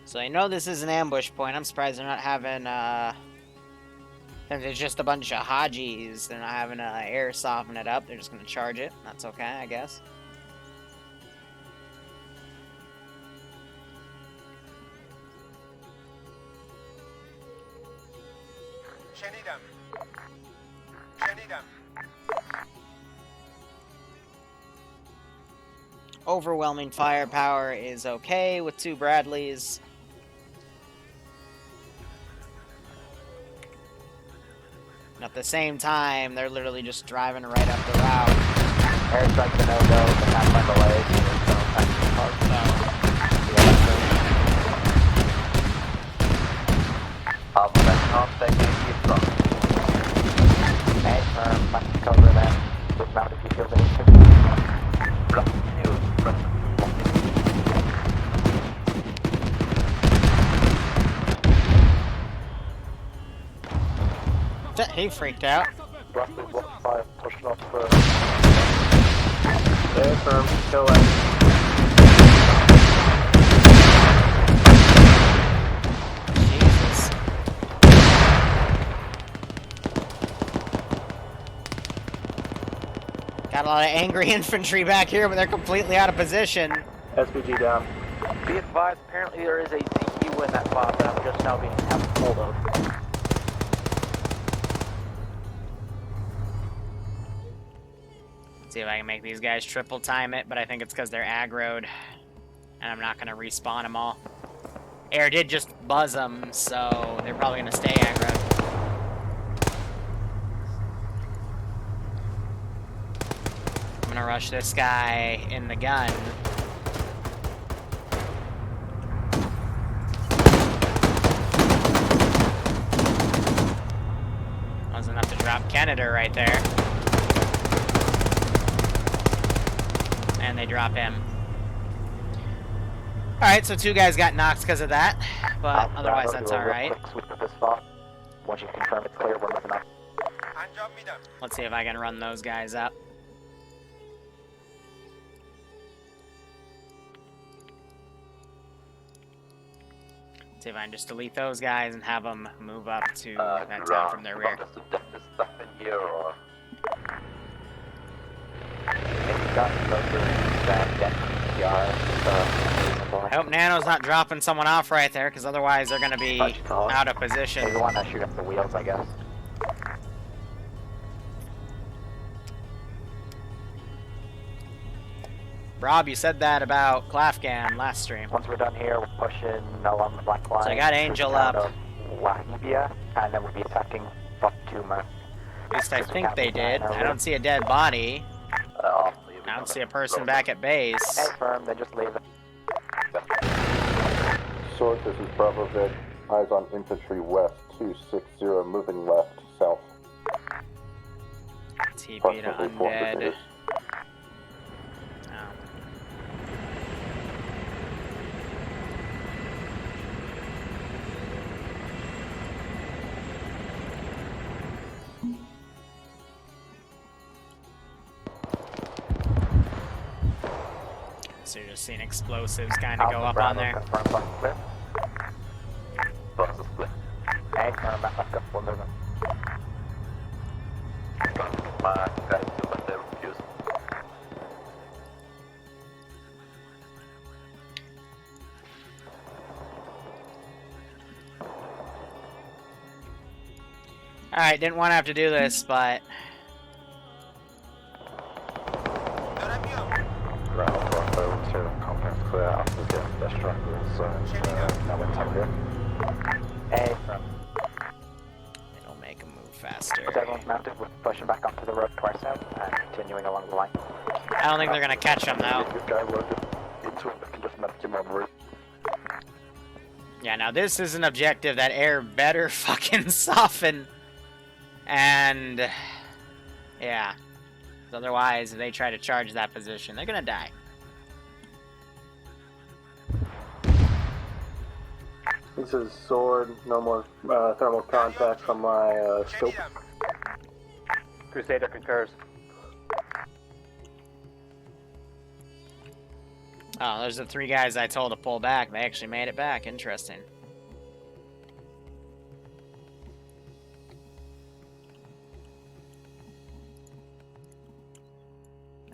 So I know this is an ambush point. I'm surprised they're not having, if it's just a bunch of Hajis, they're not having air soften it up. They're just gonna charge it. That's okay, I guess. شنیدم. شنیدم. Overwhelming firepower is okay with 2 Bradleys. And at the same time, they're literally just driving right up the route. Airstrike's a no-go, but not by the way, so That's not taking it from. Hey, firm, back to cover then. Dismount if you feel the need to. Block news, He freaked out. Bradley, block fire, pushing off Stay firm, kill it. Jesus. Got a lot of angry infantry back here, but they're completely out of position. SPG down. Be advised, apparently there is a ZU in that spot that I'm just now being held hold of. See if I can make these guys triple time it, but I think it's because they're aggroed. And I'm not going to respawn them all. Air did just buzz them, so they're probably going to stay aggroed. I'm going to rush this guy in the gun. Wasn't enough to drop Canada right there. And they drop him. Alright, so 2 guys got knocked because of that, but otherwise that's alright. Once you confirm it's clear, we're moving up. Let's see if I can run those guys up. See if I can just delete those guys and have them move up to that town from their rear. I hope Nano's not dropping someone off right there, because otherwise they're going to be out of position. Maybe want to shoot up the wheels, I guess. Rob, you said that about Klafgan last stream. Once we're done here, we're pushing along the black line. So I got Angel up. Wahibia, and then we'll be attacking Fatuma. At least I think they did. I don't see a dead body. I don't see a person back at base. Confirm, then just leave it. Sword, this is Bravo Vic. Eyes on infantry west, 260, moving left, south. TP to undead. So you're just seeing explosives kind of go up on there. Alright, didn't want to have to do this, but... It'll make them move faster. Everyone's mounted, we're pushing back onto the road to our south and continuing along the line. I don't think they're gonna catch them though. Yeah, now this is an objective that Air better fucking soften. And... yeah. Otherwise, if they try to charge that position, they're gonna die. This is Sword, no more thermal contact from my scope. Crusader concurs. Oh, there's the 3 guys I told to pull back. They actually made it back. Interesting.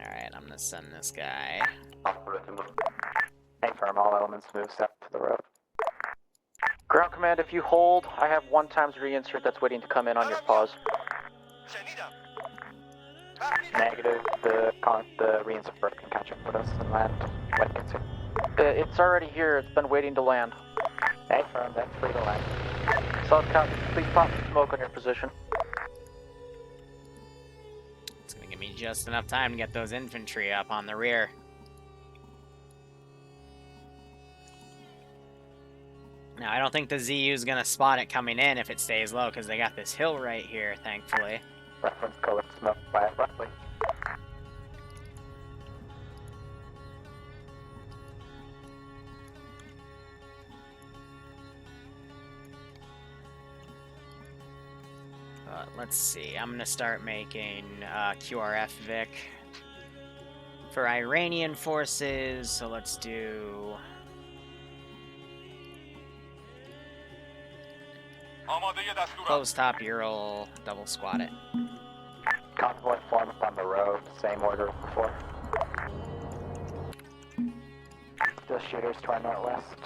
Alright, I'm gonna send this guy. Confirm, all elements move south to the road. Ground command, if you hold, I have 1 times reinsert that's waiting to come in on your pause. Negative, the reinsert bird can catch up with us and land when it gets here. It's already here, it's been waiting to land. Confirm, that's free to land. Solid copy, please pop some smoke on your position. It's gonna give me just enough time to get those infantry up on the rear. Now, I don't think the ZU is going to spot it coming in if it stays low, because they got this hill right here, thankfully. Reference color smoke by roughly. Let's see. I'm gonna start making QRF Vic for Iranian forces. So let's do. Close top Ural, double squat it. Convoy form up on the road, same order as before. Still shooters to our northwest.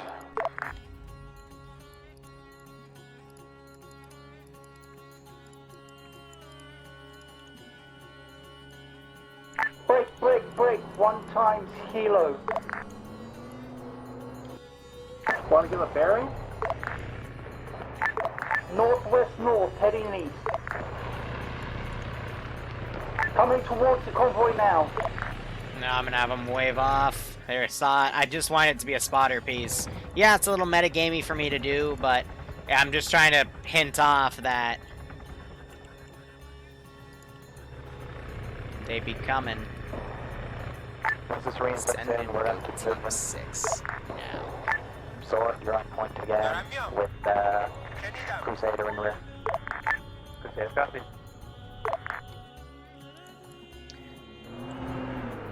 Break, 1 times kilo. Want to give a bearing? Northwest north, heading east. Coming towards the convoy now. No, I'm gonna have them wave off. There, saw it. I just want it to be a spotter piece. Yeah, it's a little metagamey for me to do, but yeah, I'm just trying to hint off that they be coming. This is reinforcing. We're up to Team 6 now. Sword, you're on point again with Crusader in rear. Crusader, copy.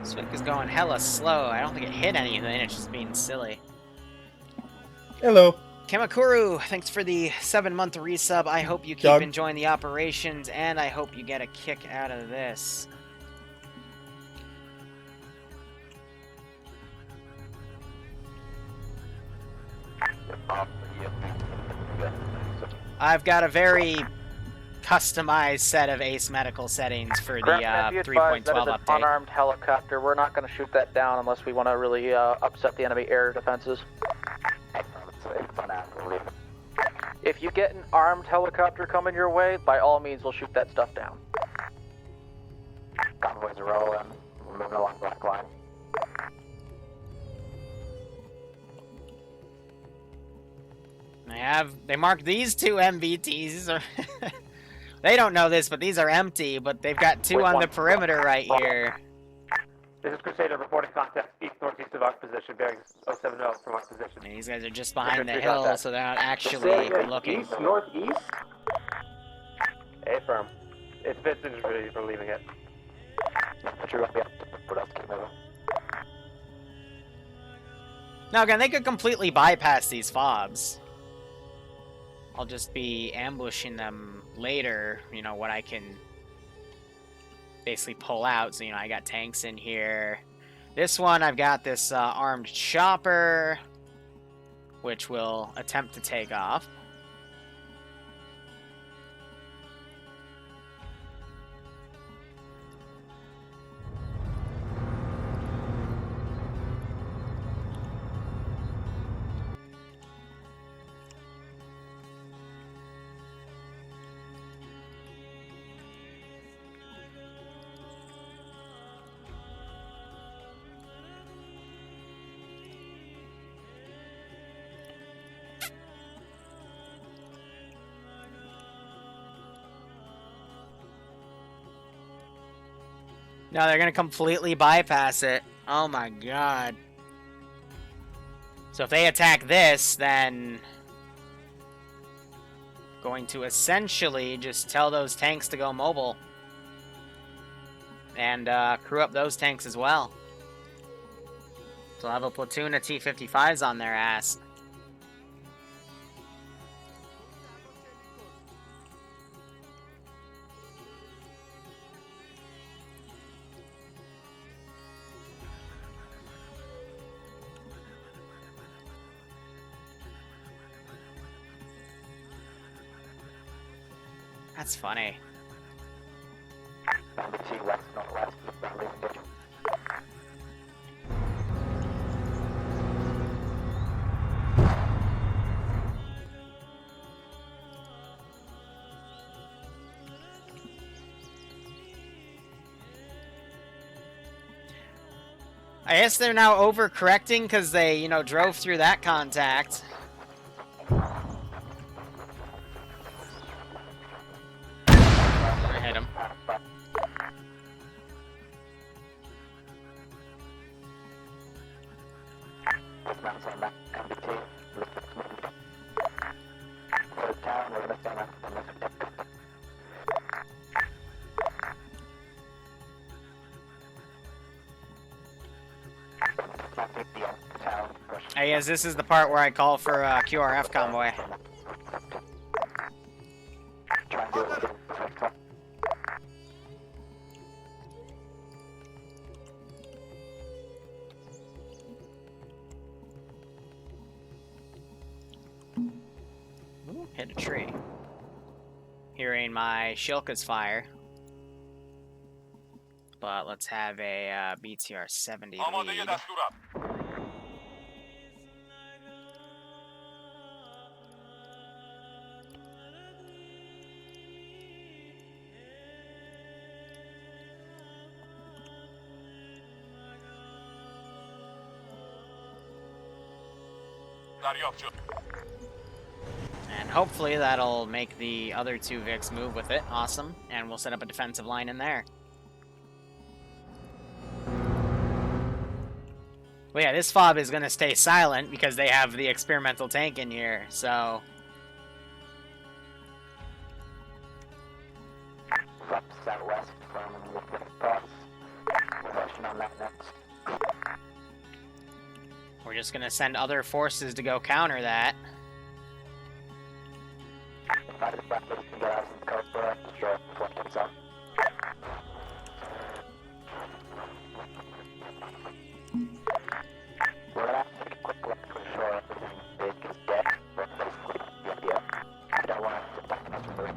Swick is going hella slow. I don't think it hit anything. It's just being silly. Hello. Kamakuru, thanks for the 7-month resub. I hope you keep Doug. enjoying the operations, and I hope you get a kick out of this. I've got a very customized set of Ace Medical settings for the 3.12 update. Unarmed helicopter. We're not going to shoot that down unless we want to really upset the enemy air defenses. If you get an armed helicopter coming your way, by all means, we'll shoot that stuff down. Convoys are rolling. We're moving along black line. They marked these 2 MVTs. They don't know this, but these are empty, but they've got 2 on the perimeter right here. This is Crusader reporting contact east-northeast of our position, bearing 070 from our position. And these guys are just behind the hill, so they're not actually looking. East, northeast? Affirm. It's Vincent, we're leaving it. Now again, they could completely bypass these fobs. I'll just be ambushing them later, you know, when I can basically pull out. So, you know, I got tanks in here. This one, I've got this armed chopper, which will attempt to take off. No, they're gonna completely bypass it. Oh my god. So if they attack this, then going to essentially just tell those tanks to go mobile. And crew up those tanks as well. So I'll have a platoon of T-55s on their ass. That's funny. West, northwest, I guess they're now overcorrecting because they, you know, drove through that contact. I hit him. yes, this is the part where I call for QRF convoy. Try and do it within the first time. Ooh, hit a tree. Hearing my Shilka's fire. But let's have a BTR 70 lead. And hopefully that'll make the other two Vics move with it. Awesome. And we'll set up a defensive line in there. Well, yeah, this fob is going to stay silent because they have the experimental tank in here, so... Up southwest from the cross. We're rushing on that next. We're just going to send other forces to go counter that. If I just back this can get out of the coast for us, destroy it before it takes off. We're gonna have to take a quick look to ensure everything big is dead, but basically the idea. I don't want to attack us first.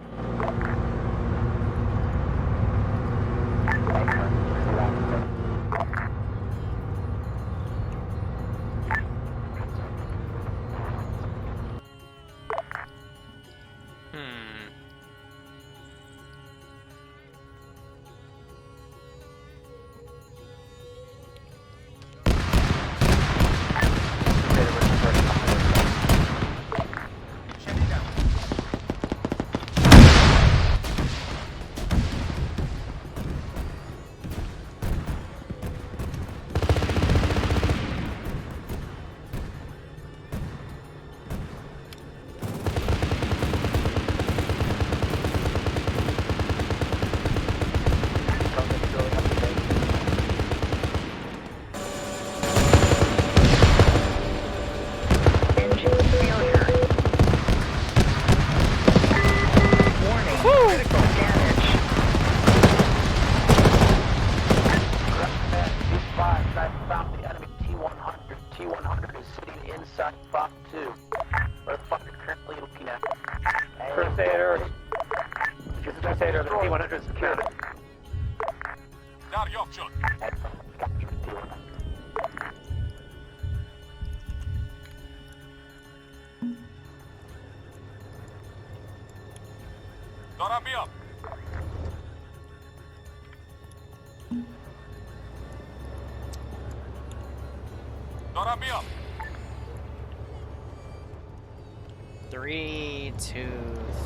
Three, two,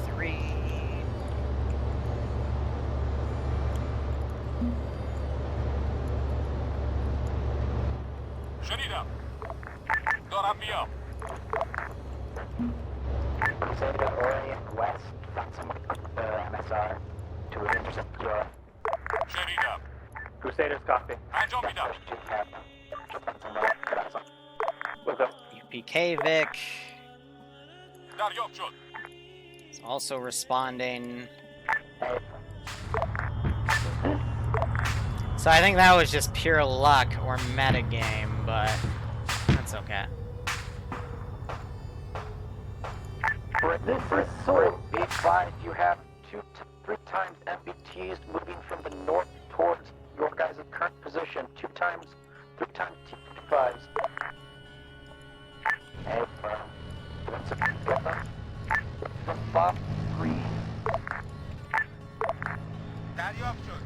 three. Crusader orient west, found some MSR to intercept your... Crusaders copy. What's up? UPK Vic. It's also responding. So I think that was just pure luck or metagame, but that's okay. This is Sword. Be advised you have 2 to 3 times MBTs moving from the north towards your guys' current position. 2 times, 3 times T-55s. Hey, what's up? From Bob Green. Daddy option.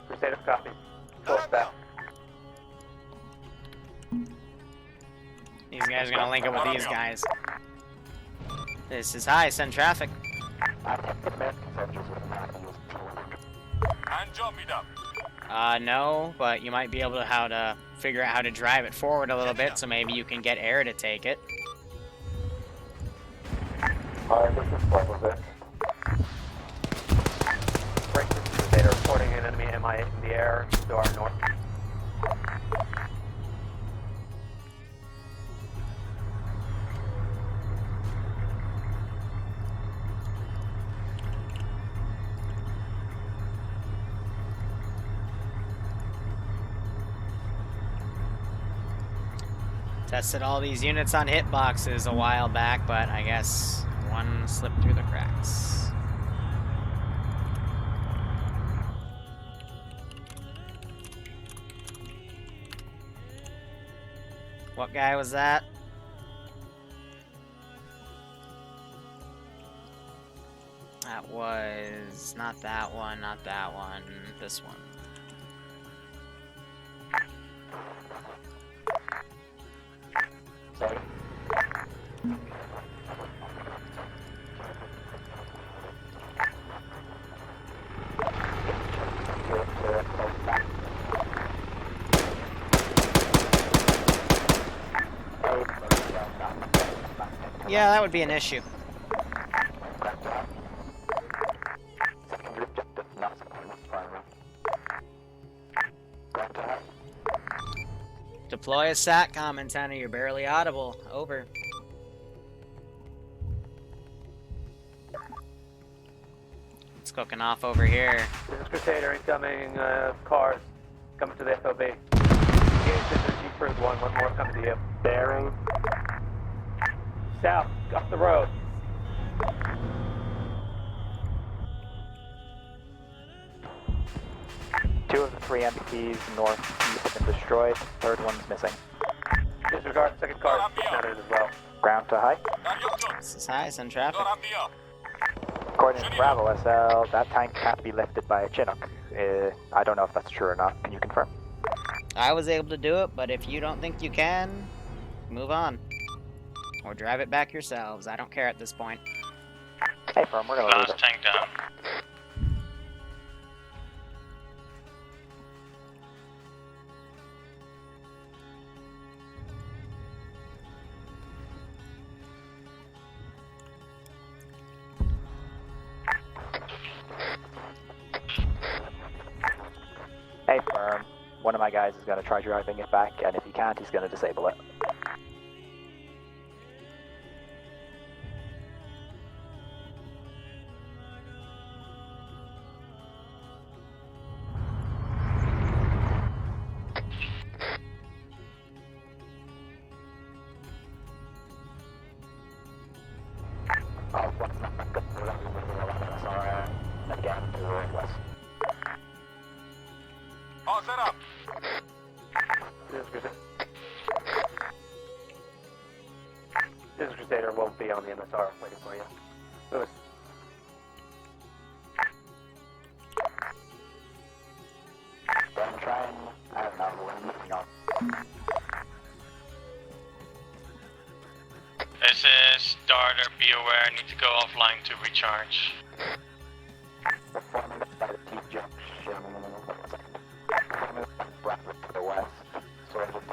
Crusaders copy. Full staff. These guys are gonna link up with these guys. This is high, send traffic. No, but you might be able to figure out how to drive it forward a little bit, so maybe you can get air to take it. This is Vic. Break this Crusader reporting an enemy MI in the air to our north. Tested all these units on hitboxes a while back, but I guess one slipped through the cracks. What guy was that? That was not that one, not that one, this one. Sorry. Yeah, that would be an issue. Deploy a SATCOM antenna, you're barely audible. Over. It's cooking off over here. This is Crusader, incoming cars coming to the FOB. Engage the G-Cruise 1 more coming to you. Bearing. South, up the road. Two of the three entities north have been destroyed. Third one's missing. Disregard second car. Not in as well. Ground to high. This is high, send traffic. According to Bravo SL, that tank can't be lifted by a Chinook. I don't know if that's true or not. Can you confirm? I was able to do it, but if you don't think you can, move on. Or drive it back yourselves. I don't care at this point. Hey, firm, we're gonna leave it. Tank down. Hey, firm. One of my guys is gonna try driving it back, and if he can't, he's gonna disable it. All set up. This is Crusader won't be on the MSR waiting for you. Lewis. I'm trying. I don't know. We're missing on. This is starter, be aware, need to go offline to recharge. Performing by the T junction. Bradford to the west. So I just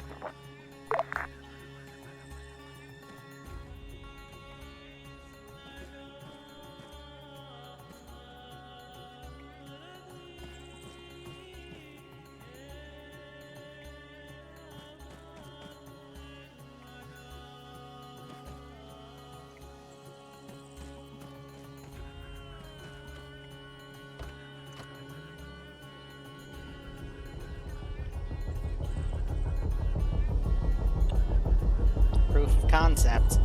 Proof of concept.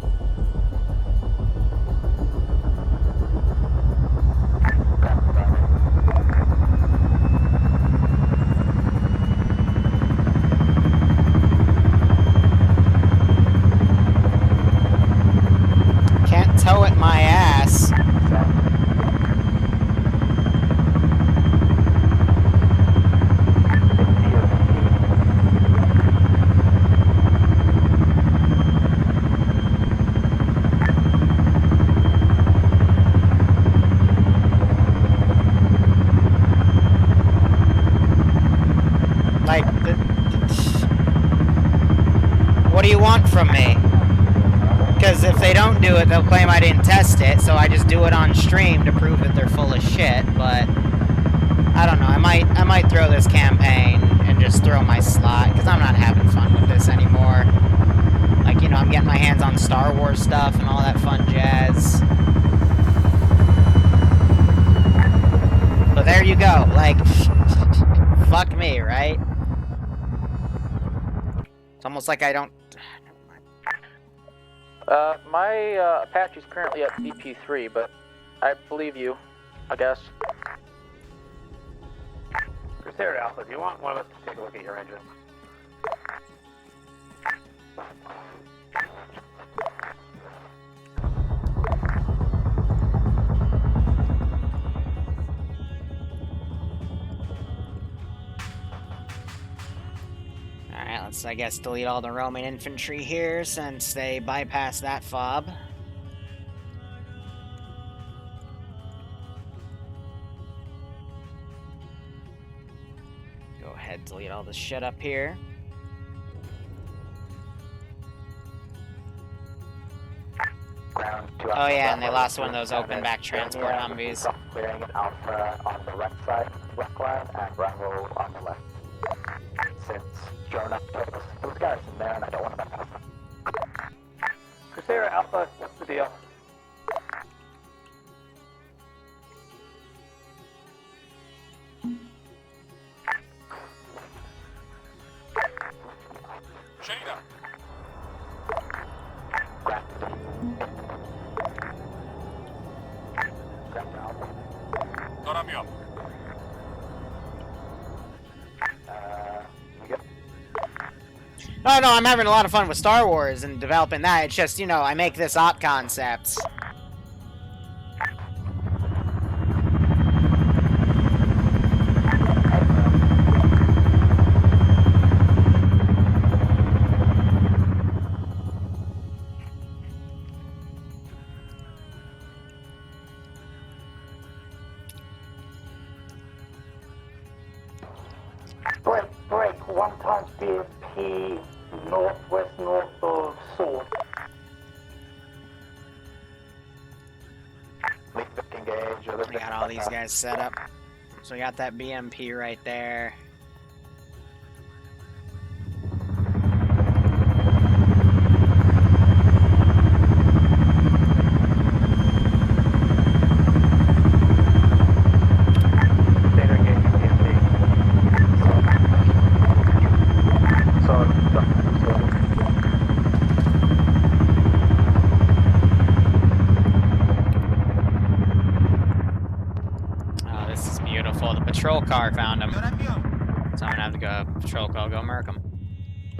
Can't tow it my ass. What do you want from me? Because if they don't do it, they'll claim I didn't test it, so I just do it on stream to prove that they're full of shit, but... I don't know, I might throw this campaign and just throw my slot, because I'm not having fun with this anymore. Like, you know, I'm getting my hands on Star Wars stuff and all that fun jazz. But there you go, like, fuck me, right? It's almost like I don't... My Apache's currently at DP3, but I believe you, I guess. Crusader Alpha, do you want one of us to take a look at your engine? Alright, let's, I guess, delete all the Roman infantry here, since they bypassed that fob. Go ahead, delete all this shit up here. Oh yeah, and they lost one of those open back transport Humvees. Clearing an Alpha on the right side, left line, and Bravo on the left. Since Jonah told us there was guys in there, and I don't want to bypass them. Crusader Alpha, what's the deal? Jada. Doramıyorum. Oh no, I'm having a lot of fun with Star Wars and developing that. It's just, you know, I make this op concepts. Break, 1 times BMP, north of Sword. We got all these guys set up. So we got that BMP right there. Patrol car found him. So I'm gonna have to go patrol car, go murk him.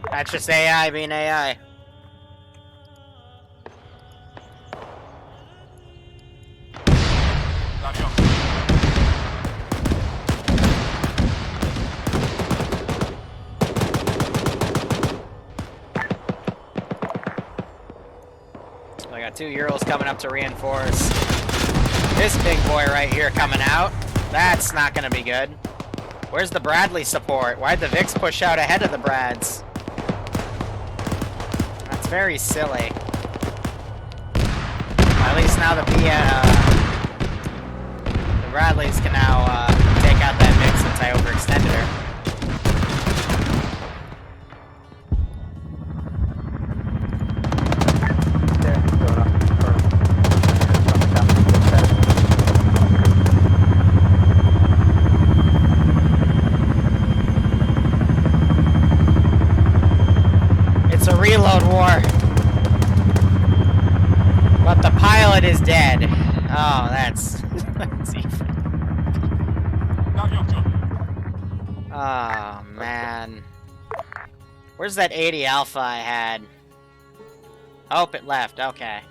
That's just AI being AI. So I got 2 Urals coming up to reinforce. This big boy right here coming out. That's not gonna be good. Where's the Bradley support? Why'd the Vix push out ahead of the Brads? That's very silly. At least now the Bradleys can now take out that Vix since I overextended her. Reload war. But the pilot is dead. Oh, that's even. Oh, man. Where's that 80 Alpha I had? Oh, it left. Okay.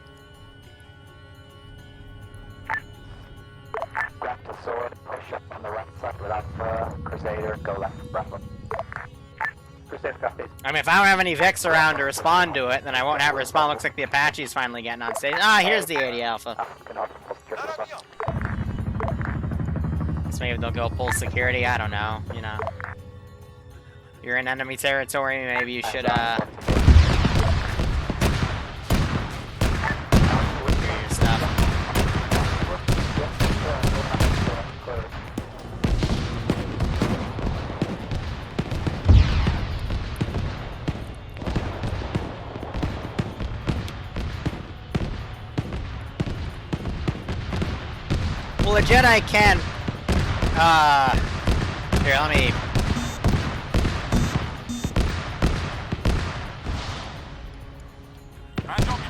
Grab the sword, push up on the right side with Alpha, Crusader, go left, Bravo. I mean, if I don't have any Vix around to respond to it, then I won't have a respawn. Looks like the Apache's finally getting on stage. Ah, here's the 80 Alpha. Guess maybe they'll go pull security. I don't know. You know, you're in enemy territory. Maybe you should Well, a Jedi can't. Here, let me.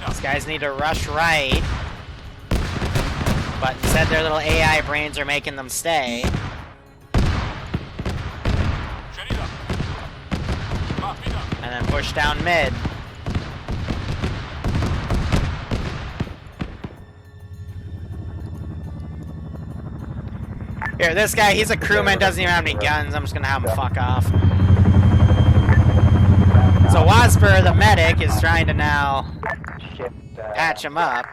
These guys need to rush right. But instead, their little AI brains are making them stay. And then push down mid. Here, this guy, he's a crewman, doesn't even have any guns. I'm just gonna have him fuck off. So Wasper, the medic, is trying to now patch him up.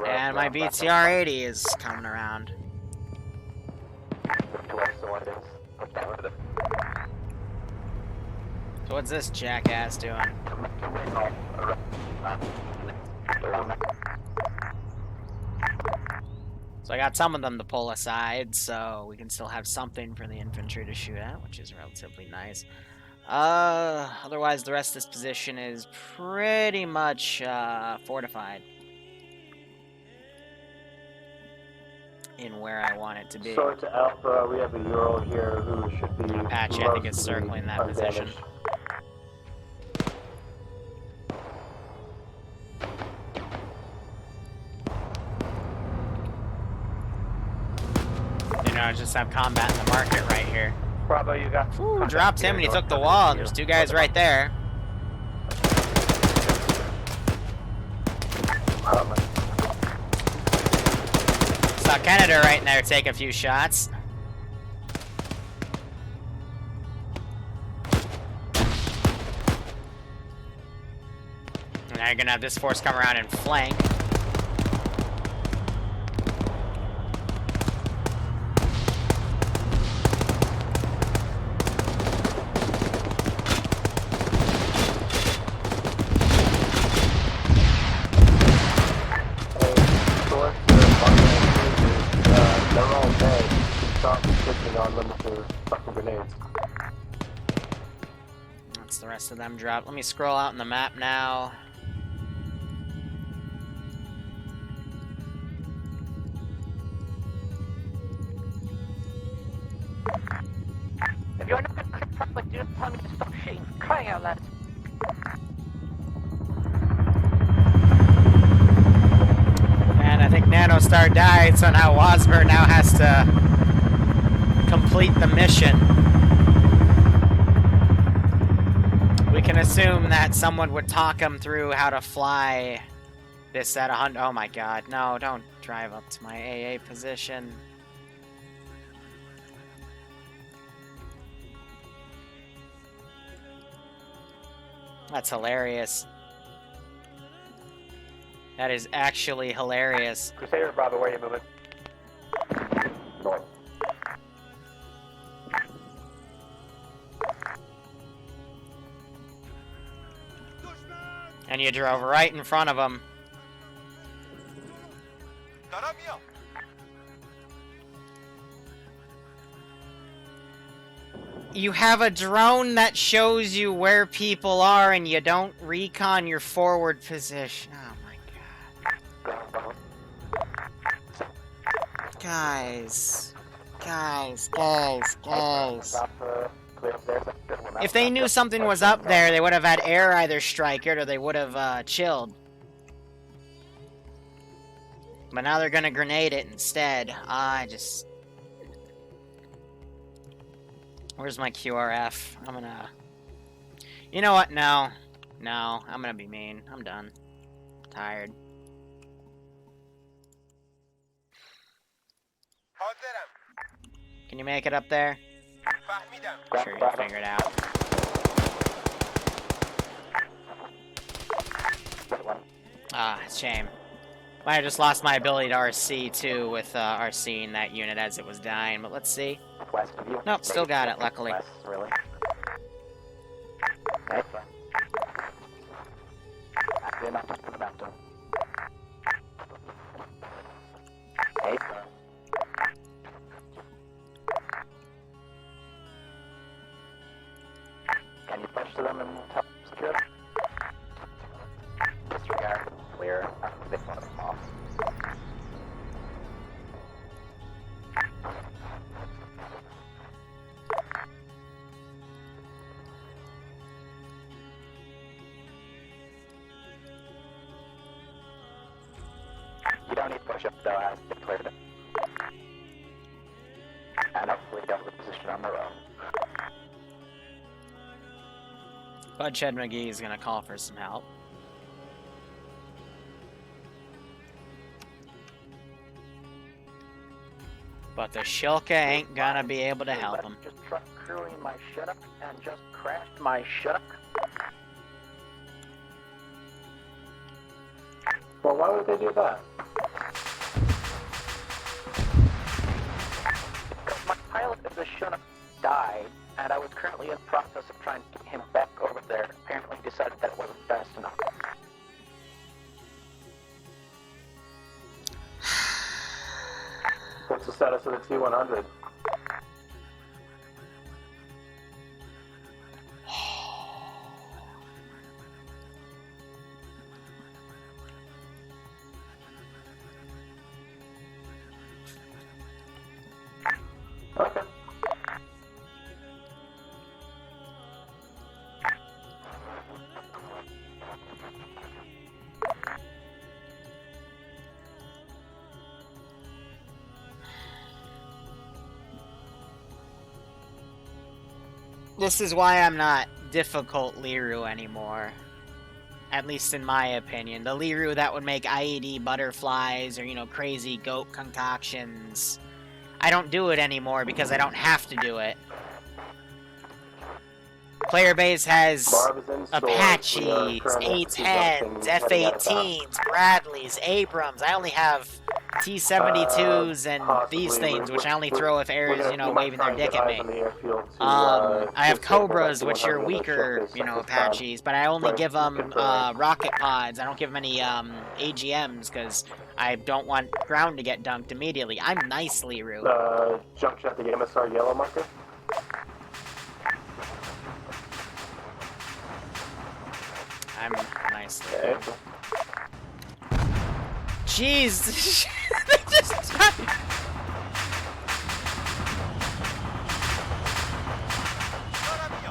And my BTR-80 is coming around. So what's this jackass doing? So I got some of them to pull aside, so we can still have something for the infantry to shoot at, which is relatively nice. Otherwise the rest of this position is pretty much fortified. In where I want it to be. Sword to Alpha, we have a Ural here who should be Apache, I think, is circling that position. You know, just have combat in the market right here. Bravo, you got. Ooh, dropped him and he took the wall. There's two guys right there. Saw Canada right in there take a few shots. And now you're gonna have this force come around and flank. That's the rest of them drop. Let me scroll out on the map now. If you're not gonna click properly, do not tell me to stop shooting. Crying out loud. And I think Nanostar died, so now Wasper now has to complete the mission. We can assume that someone would talk him through how to fly this at 100. Oh my god, no, don't drive up to my AA position. That's hilarious. That is actually hilarious. Crusader, Bravo, where are you moving? North. And you drove right in front of him. You have a drone that shows you where people are and you don't recon your forward position. Oh my god. Guys. If they knew something was up there, they would have had air either strike it or they would have chilled. But now they're gonna grenade it instead. Where's my QRF? I'm gonna... You know what? No. No, I'm gonna be mean. I'm done. Tired. Can you make it up there? Sure, you figure it out. Ah, shame. Might have just lost my ability to RC too with RCing that unit as it was dying, but let's see. Nope, still got it, luckily. Really? Can you push to them and help secure them? Disregard, clear, they want them off. need push-up though, as declared it. And hopefully they'll reposition on their own. Budshed McGee is gonna call for some help. But the Shilka ain't gonna be able to help him. Just truck crewing my Chinook and just crashed my Chinook. Well, why would they do that? Because my pilot of the Chinook died, and I was currently in the process of trying to get him back over there. Apparently decided that it wasn't fast enough. What's the status of the T-100? Okay. This is why I'm not difficult Liru anymore. At least in my opinion. The Liru that would make IED butterflies or, you know, crazy goat concoctions. I don't do it anymore because I don't have to do it. Player base has Apaches, A-10s, F-18s, Bradleys, Abrams. I only have T-72s and these things, which I only throw if areas, you know, waving their dick at me. I have Cobras, which are weaker, you know, Apaches, but I only give them rocket pods. I don't give them any AGMs because I don't want ground to get dunked immediately. I'm nice, Liru. Junction at the MSR yellow marker? I'm nice, Liru. Jeez! They just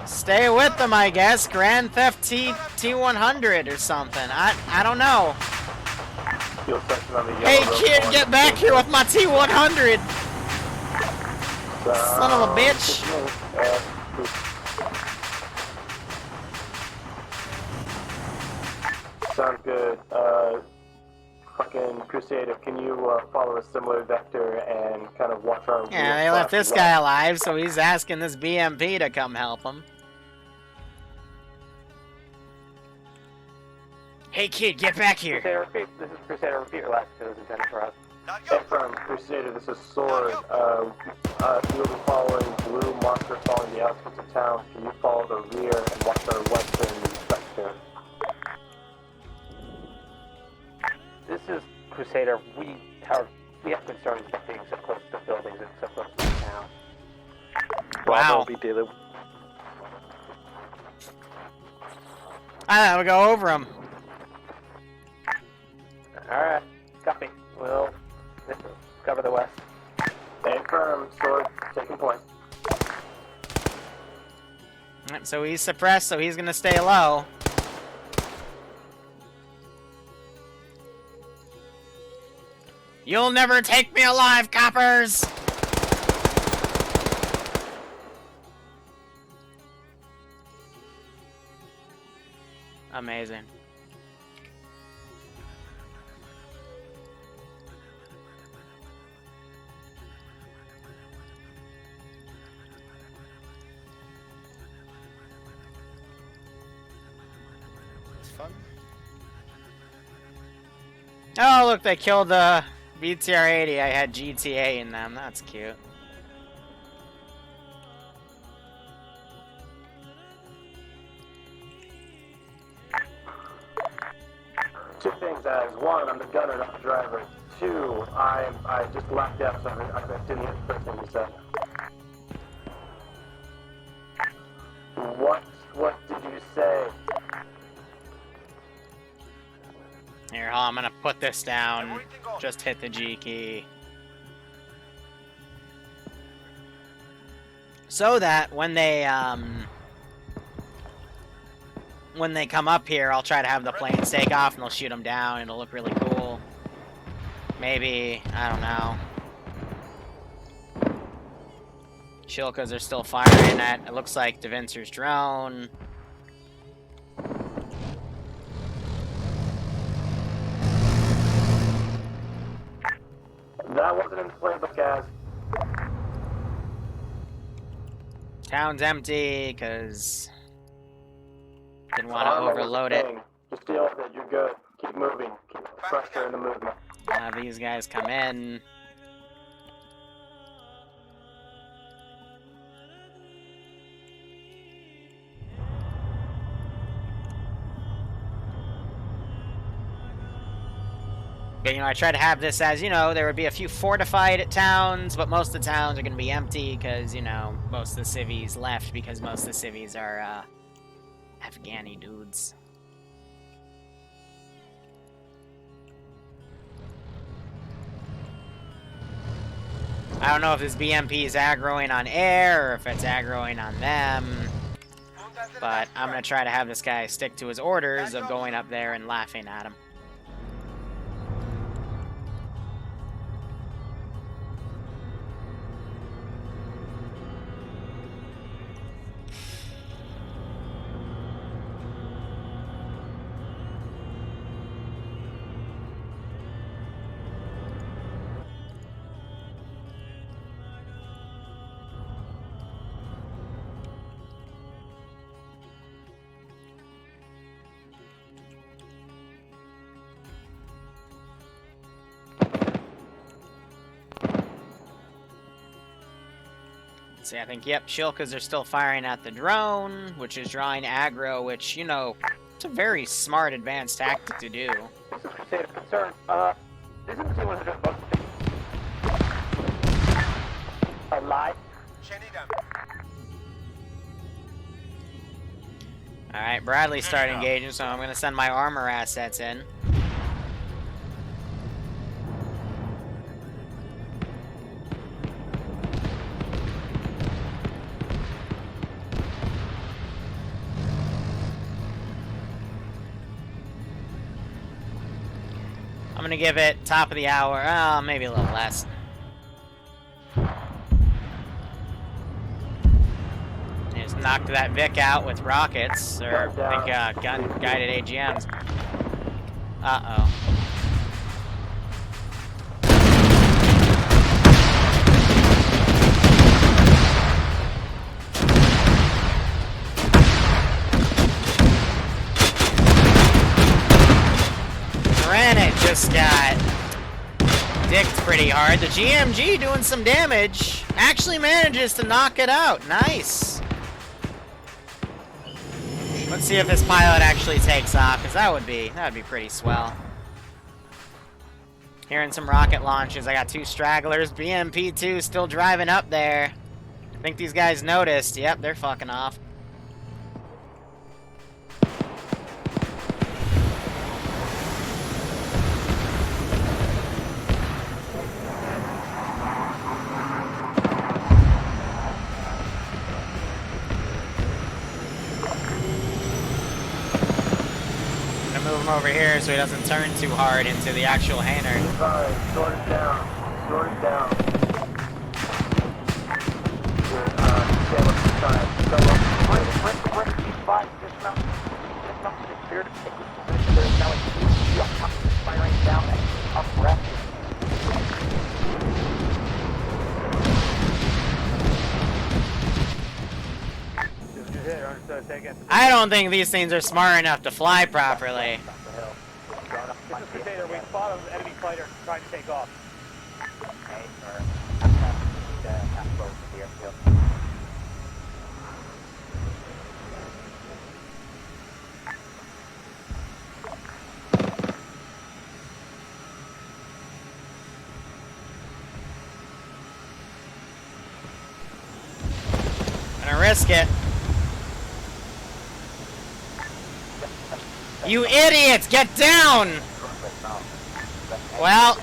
stay with them, I guess. Grand Theft T100 or something. I don't know. Hey kid, get back here with my T100! Son of a bitch! Sounds good. Fucking Crusader, can you follow a similar vector and kind of watch our... Yeah, they left this guy alive, so he's asking this BMP to come help him. Hey kid, get back here! Crusader, repeat. This is Crusader, repeat your last two is intended for us. Confirm, Crusader, this is Sword. We'll be following blue marker following the outskirts of town. Can you follow the rear and watch our western vector? This is Crusader. We have concerns about being so close to buildings and so close to town. Wow. We did it. I will go over him. Alright, copy. We'll cover the west. Stay firm, Sword, taking point. Alright, so he's suppressed, so he's gonna stay low. You'll never take me alive, coppers! Amazing. It's fun. Oh, look, they killed the BTR-80. I had GTA in them. That's cute. Two things, as one, I'm the gunner, not the driver. Two, I just blacked out, so I didn't hear the first thing you said. What did you say? Here, I'm gonna put this down. Just hit the G key. So that when they come up here, I'll try to have the planes take off and they'll shoot them down. It'll look really cool. Maybe, I don't know. Shilkas are still firing at, it looks like Devincer's drone. That wasn't in the playbook, guys. Town's empty, because didn't want to overload it. Just deal with it, you're good. Keep moving. Keep the pressure in the movement. Have these guys come in. Okay, you know, I try to have this as, you know, there would be a few fortified towns, but most of the towns are going to be empty because, you know, most of the civvies left because most of the civvies are, Afghani dudes. I don't know if this BMP is aggroing on air or if it's aggroing on them, but I'm going to try to have this guy stick to his orders of going up there and laughing at him. See, I think, yep, Shilkas are still firing at the drone, which is drawing aggro, which, you know, it's a very smart advanced tactic to do. This is Crusade of Concern. Isn't T-100 bugs alive? Alright, Bradley started engaging, so I'm going to send my armor assets in. I'm gonna give it top of the hour, maybe a little less. Just knocked that Vic out with rockets, or I think gun-guided AGMs. Uh-oh. Granite just got dicked pretty hard. The GMG doing some damage. Actually manages to knock it out. Nice. Let's see if this pilot actually takes off, because that would be pretty swell. Hearing some rocket launches. I got two stragglers. BMP-2 still driving up there. I think these guys noticed. Yep, they're fucking off. Move him over here so he doesn't turn too hard into the actual hangar. Sort it down. Sort it down. I don't think these things are smart enough to fly properly. This is Crusader. We spotted an enemy fighter trying to take off. Gonna risk it. You idiots! Get down! Well...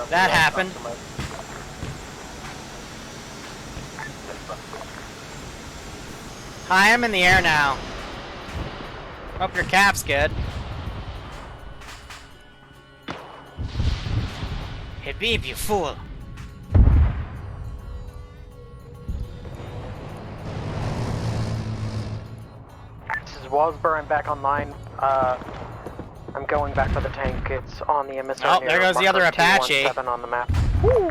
that happened. Hi, I'm in the air now. Hope your cap's good. Hit beep, you fool. This is Wasbur, I'm back online. I'm going back for the tank. It's on the MSR. Oh, there goes the other Apache. 217 on the map. Woo.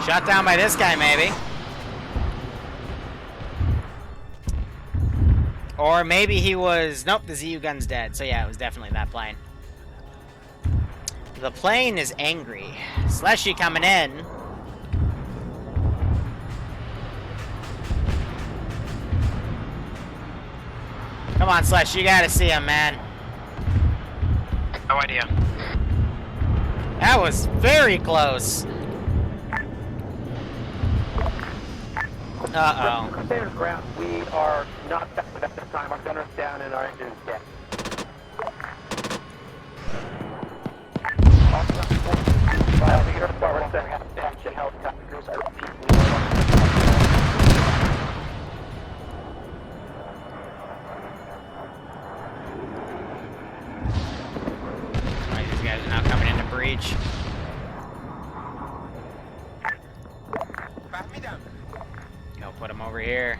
Shot down by this guy, maybe. Or maybe he was... Nope, the ZU gun's dead. So yeah, it was definitely that plane. The plane is angry. Slushy coming in. Come on, Slush, you gotta see him, man. No idea. That was very close. Uh-oh. Crusader's ground, we are not effective at this time. Our gunner's down and our engine's dead. Helicopters, I repeat, These guys are now coming into breach. Go put him over here.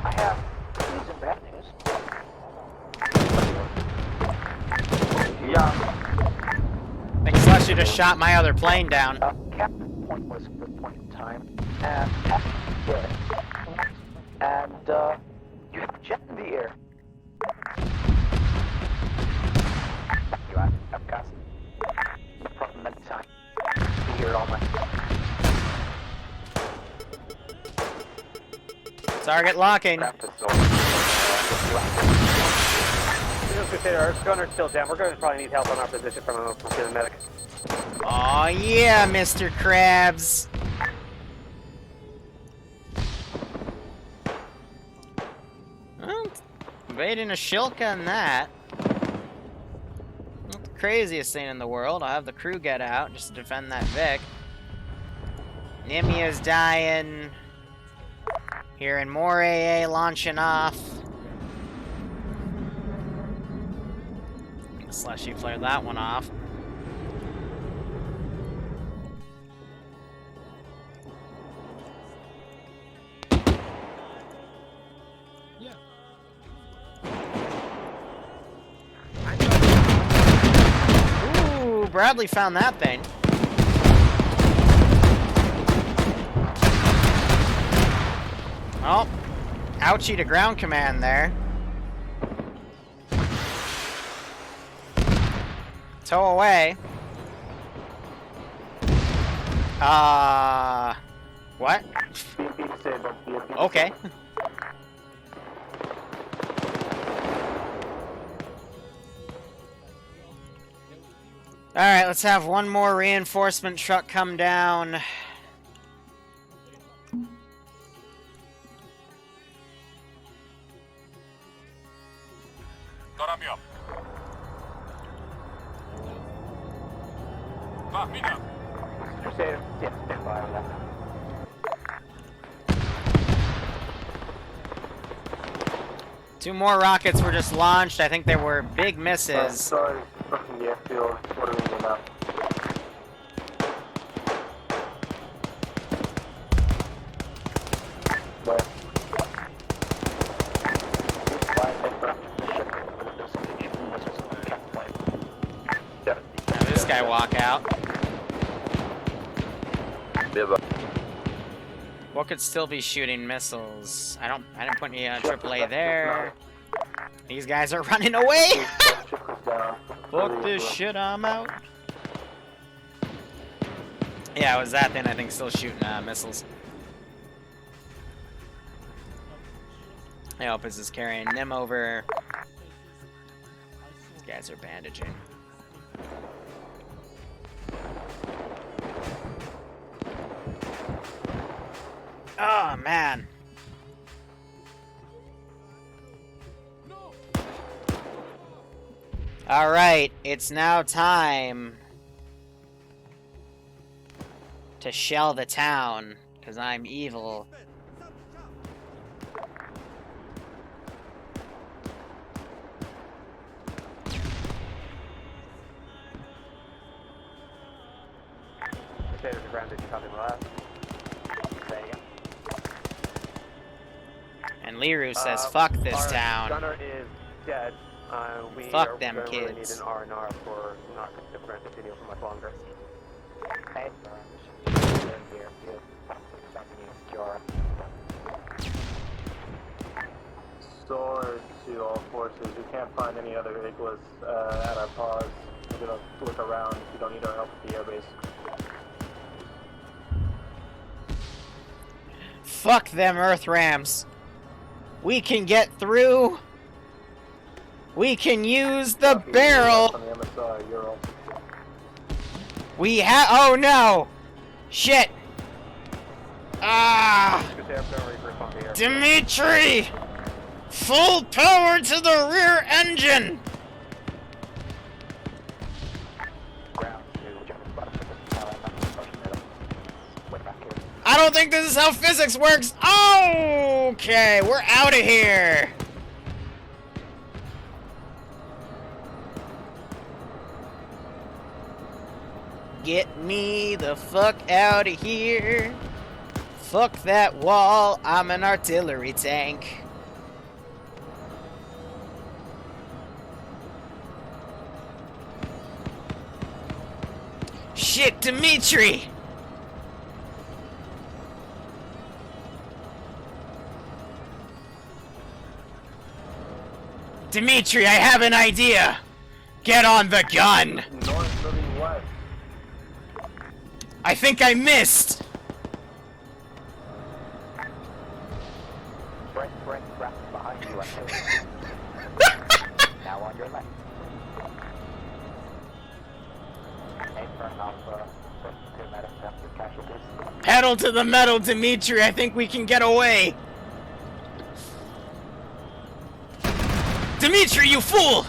I have news and bad news. Yeah. I think Slushy just shot my other plane down. Captain's point was for this point in time. And you have a jet in the air. You have got no problem many times. Be here all night. Target locking. Crusader, our gunner's still down. We're going to probably need help on our position from a medic. Oh yeah, Mr. Krabs. Well, evading a Shilka in that. Not the craziest thing in the world. I'll have the crew get out just to defend that Vic. Nimia's dying. Hearing more AA launching off. Slushy flared that one off. Ooh, Bradley found that thing. Oh, ouchie to ground command there. Tow away. What? Okay. Alright, let's have one more reinforcement truck come down. Crusader, stand by on that. Two more rockets were just launched. I think they were big misses. Sorry, from the airfield. What are we doing now? Now this guy walk out. What could still be shooting missiles? I didn't put any AAA there. These guys are running away. Fuck this shit, I'm out. Yeah, it was that thing, I think, still shooting missiles. I hope this is carrying them over. These guys are bandaging. Oh, man. Alright, it's now time to shell the town, because I'm evil. Crusaders are grounded, you copy my last. And Liru says, fuck this our town. Gunner is dead. We Fuck are them gonna really kids. need an R&R for not to continue for much longer. Hey, Airfield. Sword to all forces. We can't find any other Iglas at our pause. We're gonna look around if you don't need our help at the airbase. Fuck them Earth Rams. We can get through. We can use the barrel. On the MSR, Euro. We have. Oh no! Shit! Ah! Dimitri! Full power to the rear engine! I don't think this is how physics works! Okay, we're out of here! Get me the fuck out of here. Fuck that wall, I'm an artillery tank. Shit, Dimitri! Dimitri, I have an idea! Get on the gun! North moving west. I think I missed! Brent, wrapped behind you, I think. Now on your left. Aim for an alpha, 2 medics after casualties. Pedal to the metal, Dimitri, I think we can get away! Dimitri, you fool!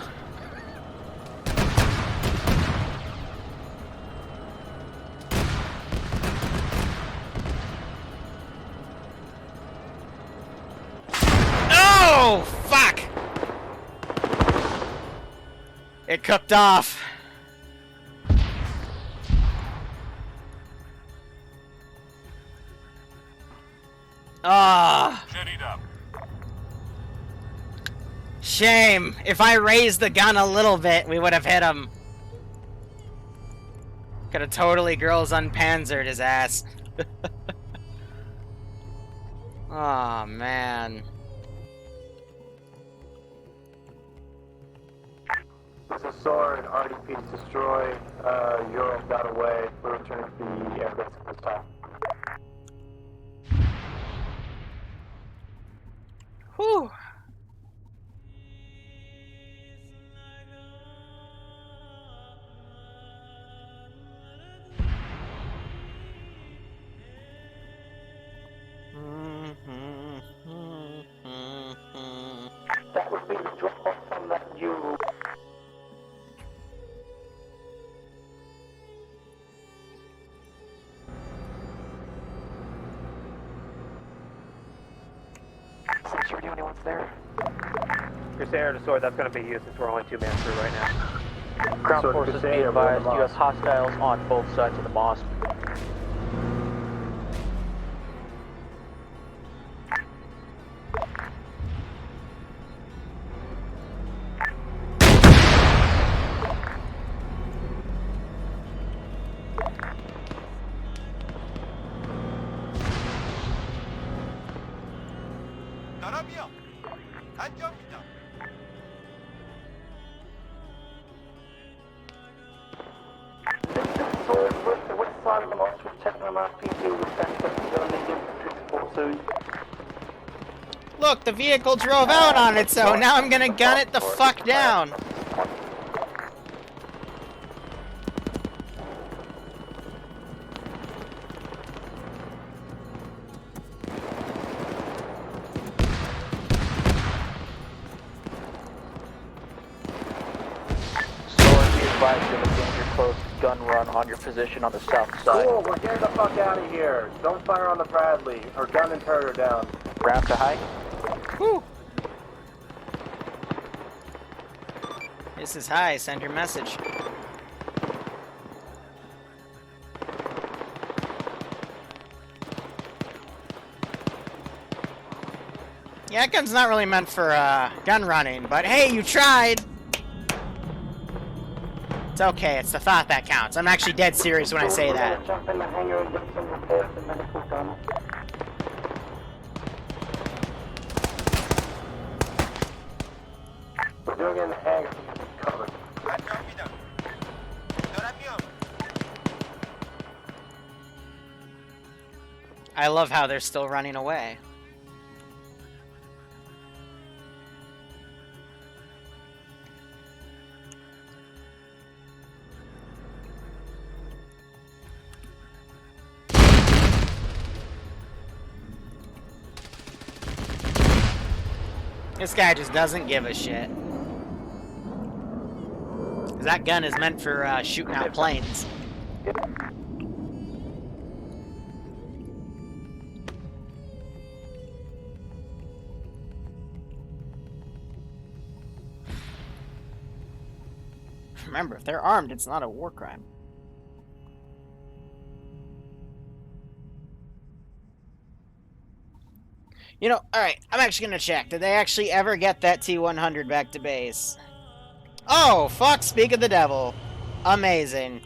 Oh, fuck! It cooked off. Ah. Shame. If I raised the gun a little bit, we would have hit him. Could have totally girls unpanzered his ass. Oh man. There's a sword, RDP is destroyed, Euro got away, we're returning to the airbase at this time. Whew. That would be the drop off from that Euro. Since you're the only ones there. Crusader to sword, that's going to be used since we're only 2 man through right now. Ground forces be advised, U.S. hostiles on both sides of the mosque. Look, the vehicle drove out on its own. Now I'm gonna gun it the fuck down. gun run on your position on the south side. Cool, we're getting the fuck out of here. Don't fire on the Bradley, or gun and turret her down. Ground to high. Whew. This is high, send your message. Yeah, that gun's not really meant for gun running, but hey, you tried! It's okay, it's the thought that counts. I'm actually dead serious when I say that. Jump in the hangar and get some repairs and medical done. We're doing it in the hangar. Cover. I love how they're still running away. This guy just doesn't give a shit. 'Cause that gun is meant for shooting out planes. Remember, if they're armed, it's not a war crime. You know, alright, I'm actually gonna check. Did they actually ever get that T-100 back to base? Oh, fuck, speak of the devil. Amazing.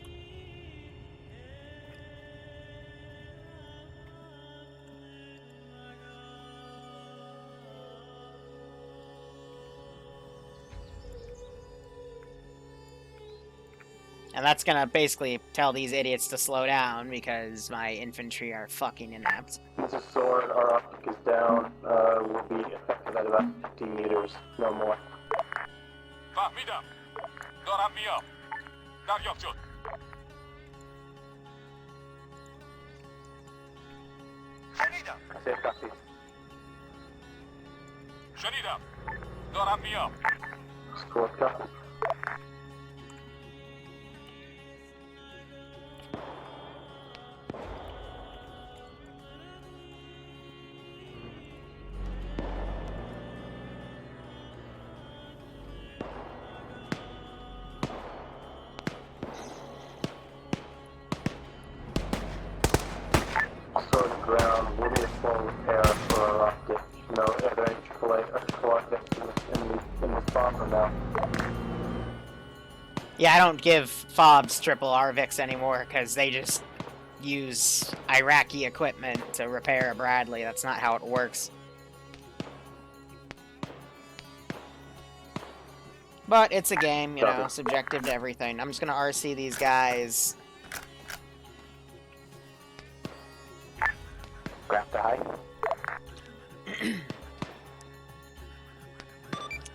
And that's gonna basically tell these idiots to slow down because my infantry are fucking inept. This is Sword, our optic is down. We'll be effective at about 50 meters, no more. Safe copy. Squad copy. Ground, we'll be a full repair for our optic. No, are there any AAA or triple optics in this bomber now? Yeah, I don't give FOBs triple RVICs anymore because they just use Iraqi equipment to repair a Bradley. That's not how it works. But it's a game, you know, subjective to everything. I'm just gonna RC these guys. Ground to high.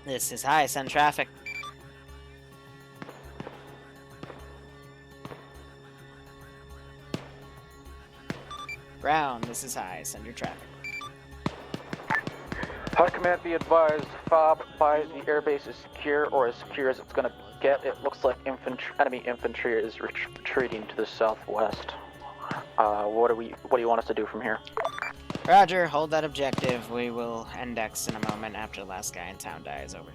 This is high, send traffic. Ground, this is high, send your traffic. High command, be advised, FOB by the airbase is secure, or as secure as it's gonna get. It looks like enemy infantry is retreating to the southwest. What do you want us to do from here? Roger, hold that objective. We will index in a moment after the last guy in town dies. Over.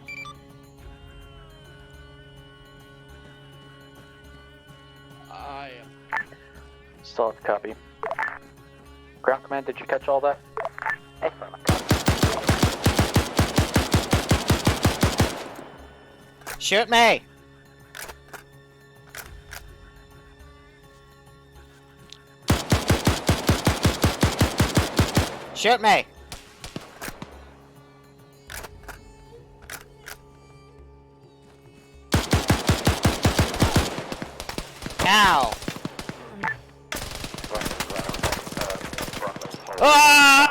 Solid copy. Ground command, did you catch all that? Shoot me! Shoot me! Now! Ah!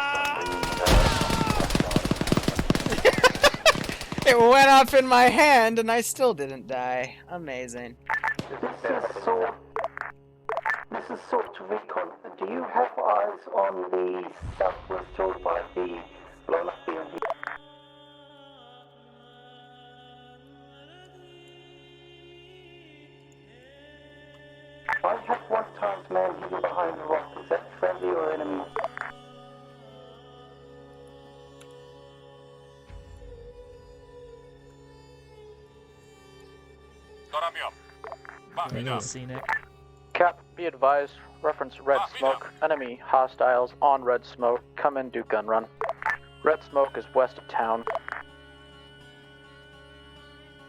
It went off in my hand and I still didn't die. Amazing. This is sort of recon. Do you have eyes on the southwest shore by the blown up BMP? Scenic. Cap, be advised, reference red smoke, enemy hostiles on red smoke, come in, do gun run. Red smoke is west of town.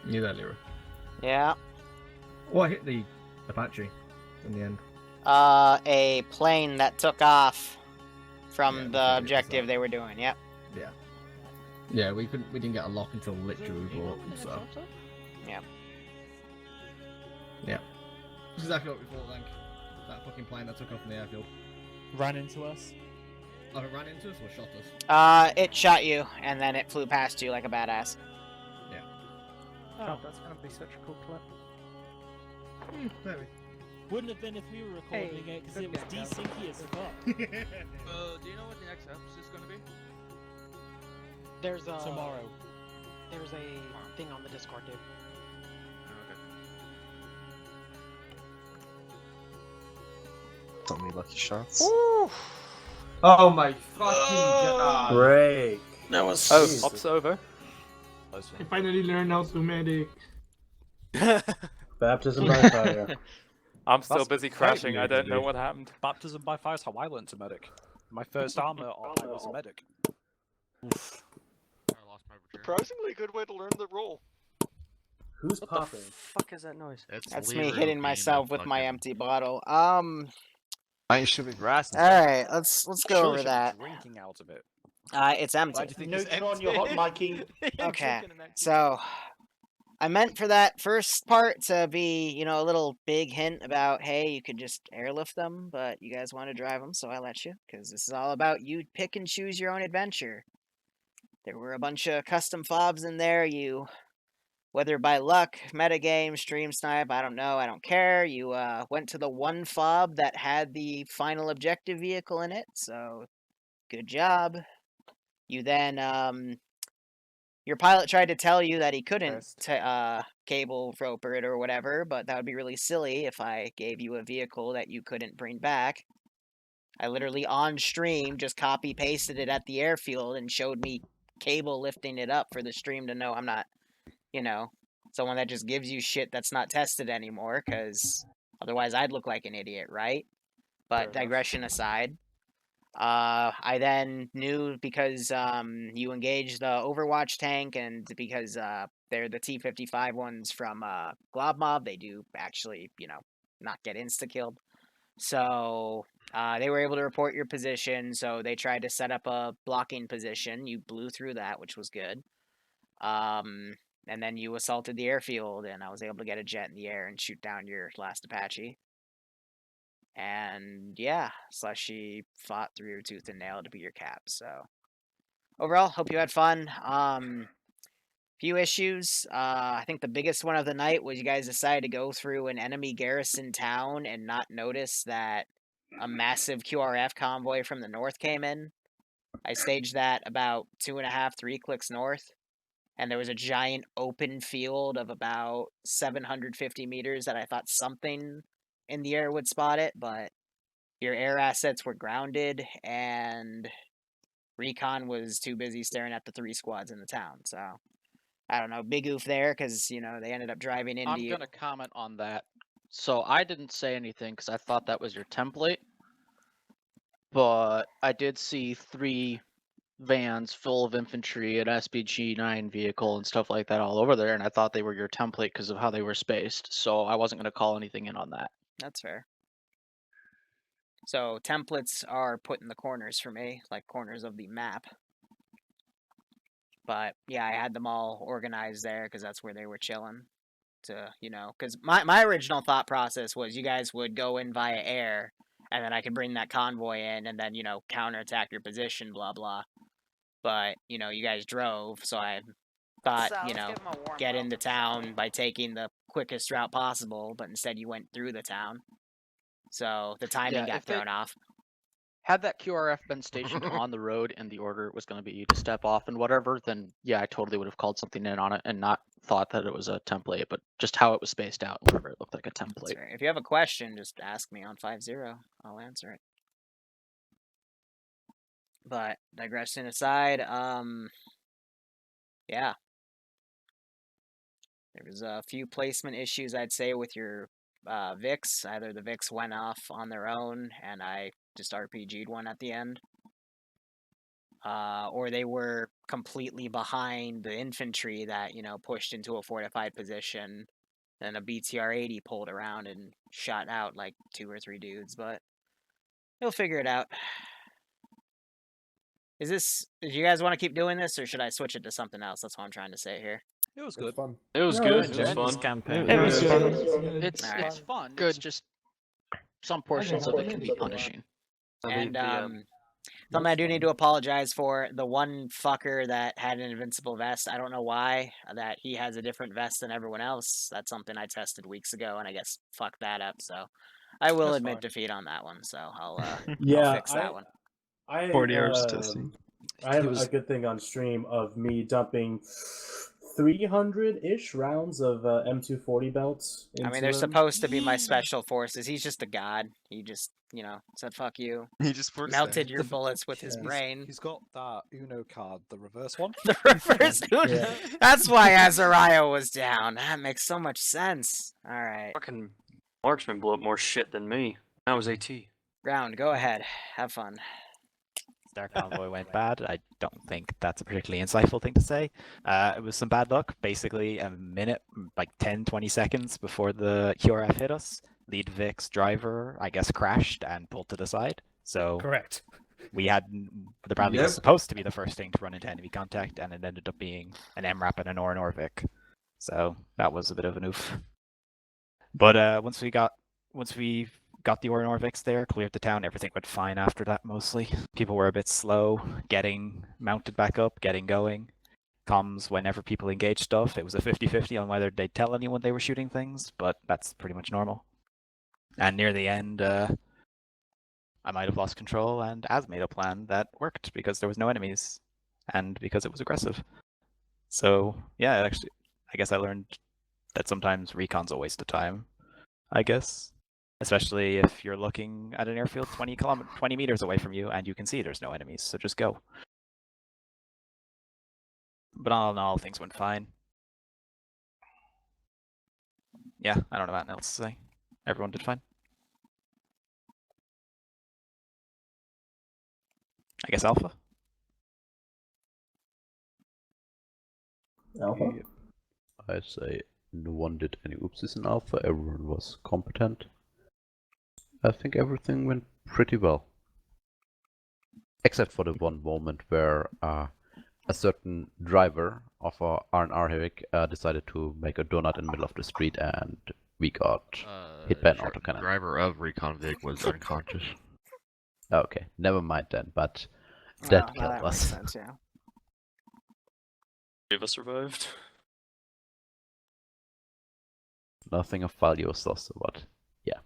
Knew that, Liru. Yeah. What hit the Apache in the end? A plane that took off from Yeah, the objective they were doing. Yep. Yeah. Yeah, we didn't get a lock until literally we bought them, so. Yep. Yeah. That's exactly what we thought, Lank. That fucking plane that took off from the airfield. Ran into us. Oh, it ran into us or shot us? It shot you, and then it flew past you like a badass. Yeah. Oh, that's gonna be such a cool clip. Maybe. Wouldn't have been if we were recording it, because it was desyncy as fuck. Do you know what the next episode is gonna be? There's a Tomorrow. There's a thing on the Discord, dude. So many lucky shots. Oh my fucking god. Break. That was. Oh, ops over. I finally learned how to medic. Baptism by fire. I'm still That's busy great, crashing. I don't dude. know what happened. Baptism by fire is how I learned to medic. My first armor, I was a medic. Surprisingly good way to learn the role. Who's popping? Fuck is that noise? That's me hitting myself with my empty bottle. I should be grass. All right, let's go Surely over should be that. Drinking out of it. It's empty. Why do you think it's Neutron, you're hot miking. Okay, so I meant for that first part to be, you know, a little big hint about, hey, you could just airlift them, but you guys want to drive them, so I let you, because this is all about you pick and choose your own adventure. There were a bunch of custom fobs in there. You, whether by luck, metagame, stream snipe, I don't know, I don't care. You went to the one fob that had the final objective vehicle in it, so good job. You then, your pilot tried to tell you that he couldn't cable roper it or whatever, but that would be really silly if I gave you a vehicle that you couldn't bring back. I literally on stream just copy pasted it at the airfield and showed me cable lifting it up for the stream to know I'm not, you know, someone that just gives you shit that's not tested anymore, because otherwise I'd look like an idiot, right? But digression aside, I then knew because you engaged the Overwatch tank, and because they're the T-55 ones from Glob Mob, they do actually, you know, not get insta-killed. So they were able to report your position, so they tried to set up a blocking position. You blew through that, which was good. And then you assaulted the airfield, and I was able to get a jet in the air and shoot down your last Apache. And yeah, Slushy fought through your tooth and nail to be your cap. So overall, hope you had fun. Few issues. I think the biggest one of the night was you guys decided to go through an enemy garrison town and not notice that a massive QRF convoy from the north came in. I staged that about 2.5, 3 clicks north, and there was a giant open field of about 750 meters that I thought something in the air would spot it, but your air assets were grounded, and Recon was too busy staring at the 3 squads in the town, so I don't know, big oof there, because, you know, they ended up driving into I'm gonna comment on that. So I didn't say anything because I thought that was your template, but I did see 3 vans full of infantry, an SPG-9 vehicle, and stuff like that all over there, and I thought they were your template because of how they were spaced, so I wasn't gonna call anything in on that. That's fair. So templates are put in the corners for me, like corners of the map. But yeah, I had them all organized there because that's where they were chilling. To, you know, because my original thought process was you guys would go in via air, and then I could bring that convoy in and then, you know, counterattack your position, blah, blah. But, you know, you guys drove, so I thought, you know, get into town by taking the quickest route possible, but instead you went through the town. So the timing got thrown off. Had that QRF been stationed on the road and the order was going to be to step off and whatever, then yeah, I totally would have called something in on it and not thought that it was a template, but just how it was spaced out, whatever, it looked like a template. If you have a question, just ask me on 5-0. I'll answer it. But digressing aside, yeah. There was a few placement issues, I'd say, with your Vix. Either the Vix went off on their own and I just RPG'd one at the end, or they were completely behind the infantry that, you know, pushed into a fortified position. Then a BTR-80 pulled around and shot out like 2 or 3 dudes, but he'll figure it out. Do you guys want to keep doing this, or should I switch it to something else? That's what I'm trying to say here. It was good. Fun. It was good. It was fun. Campaign. It was good. It's fun. Good. It's just some portions of it can be punishing. And something I do need to apologize for, the one fucker that had an invincible vest, I don't know why, that he has a different vest than everyone else. That's something I tested weeks ago, and I guess fucked that up, so I will admit defeat on that one, so I'll fix that one. 40 hours testing. I have a good thing on stream of me dumping 300-ish rounds of M240 belts. I mean, they're supposed to be my special forces. He's just a god. He just, you know, said fuck you. He just melted your bullets with his brain. He's got that Uno card, the reverse one. The reverse Uno. Yeah. That's why Azariah was down. That makes so much sense. All right. Fucking marksman blew up more shit than me. I was AT. Round, go ahead. Have fun. Star Convoy went bad. I don't think that's a particularly insightful thing to say. It was some bad luck. Basically, a minute, like 10-20 seconds before the QRF hit us, lead Vix driver, I guess, crashed and pulled to the side. So correct. We had the Bradley was supposed to be the first thing to run into enemy contact, and it ended up being an MRAP and an Orvic. So that was a bit of an oof. But once we got the Orvics there, cleared the town, everything went fine after that mostly. People were a bit slow getting mounted back up, getting going. Comms, whenever people engaged stuff, it was a 50-50 on whether they'd tell anyone they were shooting things, but that's pretty much normal. And near the end, I might have lost control, and Az made a plan that worked because there was no enemies, and because it was aggressive. So, yeah, actually, I guess I learned that sometimes recon's a waste of time, I guess. Especially if you're looking at an airfield 20 meters away from you and you can see there's no enemies, so just go. But all in all, things went fine. Yeah, I don't know what else to say. Everyone did fine. I guess Alpha? Alpha? I say no one did any oopsies in Alpha, everyone was competent. I think everything went pretty well. Except for the one moment where a certain driver of a R&R Heavik decided to make a donut in the middle of the street and we got hit by an autocannon. The driver of Recon Vic was unconscious. Okay, never mind then, but that killed us. Makes sense, yeah. 3 of us survived. Nothing of value was lost, but yeah.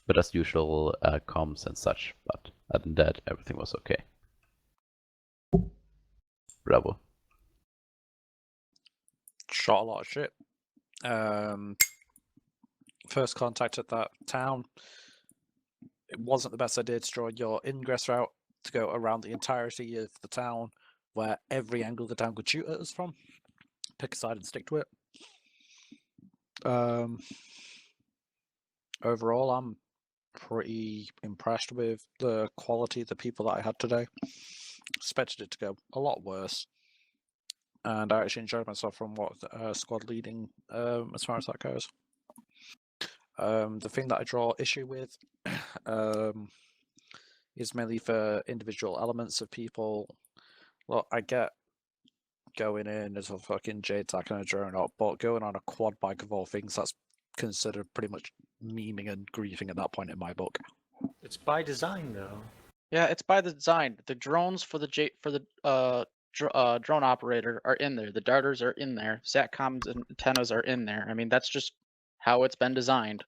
But as usual, comms and such, but other than that, everything was okay. Bravo. Shot a lot of shit. First contact at that town, it wasn't the best idea to draw your ingress route to go around the entirety of the town, where every angle the town could shoot at us from. Pick a side and stick to it. Overall, I'm pretty impressed with the quality of the people that I had today. Expected it to go a lot worse, and I actually enjoyed myself from what squad leading as far as that goes. The thing that I draw issue with is mainly for individual elements of people. Look, I get going in as a fucking JTAC and a drone up, but going on a quad bike of all things, that's considered pretty much memeing and griefing at that point in my book. It's by design, though. Yeah, it's by the design. The drones for the drone operator are in there. The darters are in there. Satcoms and antennas are in there. I mean, that's just how it's been designed.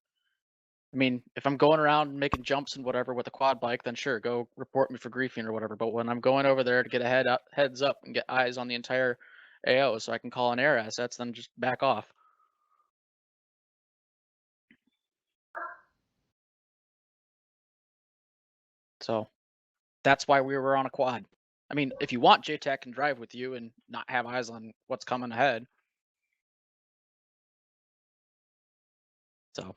I mean, if I'm going around making jumps and whatever with a quad bike, then sure, go report me for griefing or whatever. But when I'm going over there to get a heads up and get eyes on the entire AO so I can call in air assets, then just back off. So that's why we were on a quad. I mean, if you want, JTAC can drive with you and not have eyes on what's coming ahead. So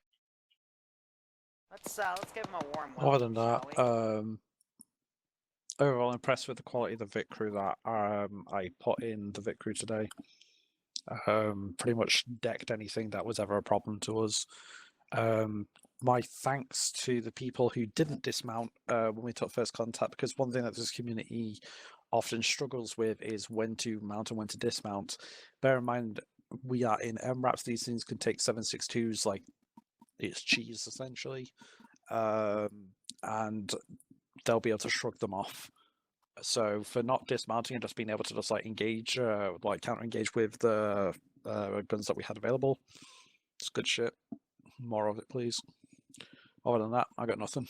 let's give him a warm welcome. Other than that, overall impressed with the quality of the Vic crew that I put in the Vic crew today. Pretty much decked anything that was ever a problem to us. My thanks to the people who didn't dismount when we took first contact, because one thing that this community often struggles with is when to mount and when to dismount. Bear in mind, we are in MRAPs, these things can take 7.62s like it's cheese, essentially. And they'll be able to shrug them off. So for not dismounting and just being able to just like engage, like counter engage with the guns that we had available, it's good shit. More of it, please. Other than that, I got nothing.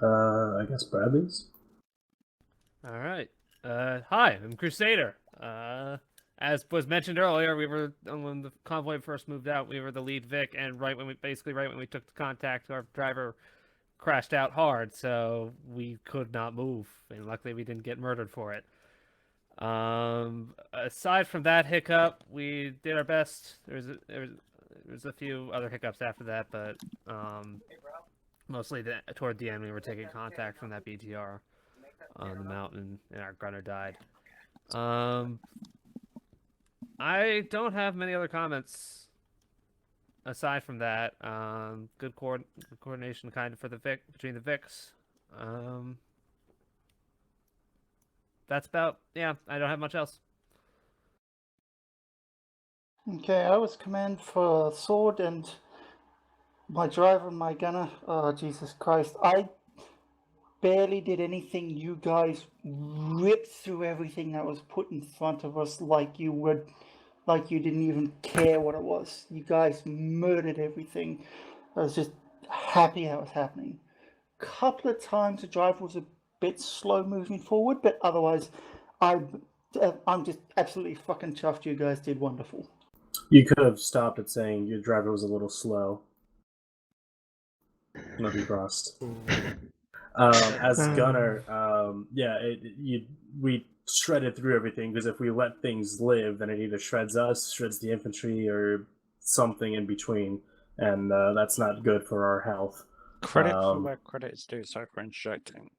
I guess Bradley's. All right. Hi, I'm Crusader. As was mentioned earlier, we were when the convoy first moved out, we were the lead Vic, and right when we took the contact, our driver crashed out hard, so we could not move, and luckily we didn't get murdered for it. Aside from that hiccup, we did our best. There was a few other hiccups after that, but mostly toward the end we were taking contact from that BTR on the mountain, and our gunner died. I don't have many other comments aside from that. Good coordination kind of for the between the Vics. That's about, yeah, I don't have much else. Okay, I was command for Sword, and my driver and my gunner, oh Jesus Christ, I barely did anything. You guys ripped through everything that was put in front of us like you would, like you didn't even care what it was. You guys murdered everything. I was just happy how it was happening. Couple of times the driver was a bit slow moving forward, but otherwise, I'm just absolutely fucking chuffed. You guys did wonderful. You could have stopped at saying your driver was a little slow. No defrost. As gunner, we shredded through everything, because if we let things live, then it either shreds us, shreds the infantry, or something in between, and that's not good for our health. Credit for where credit is due. Sorry for interjecting.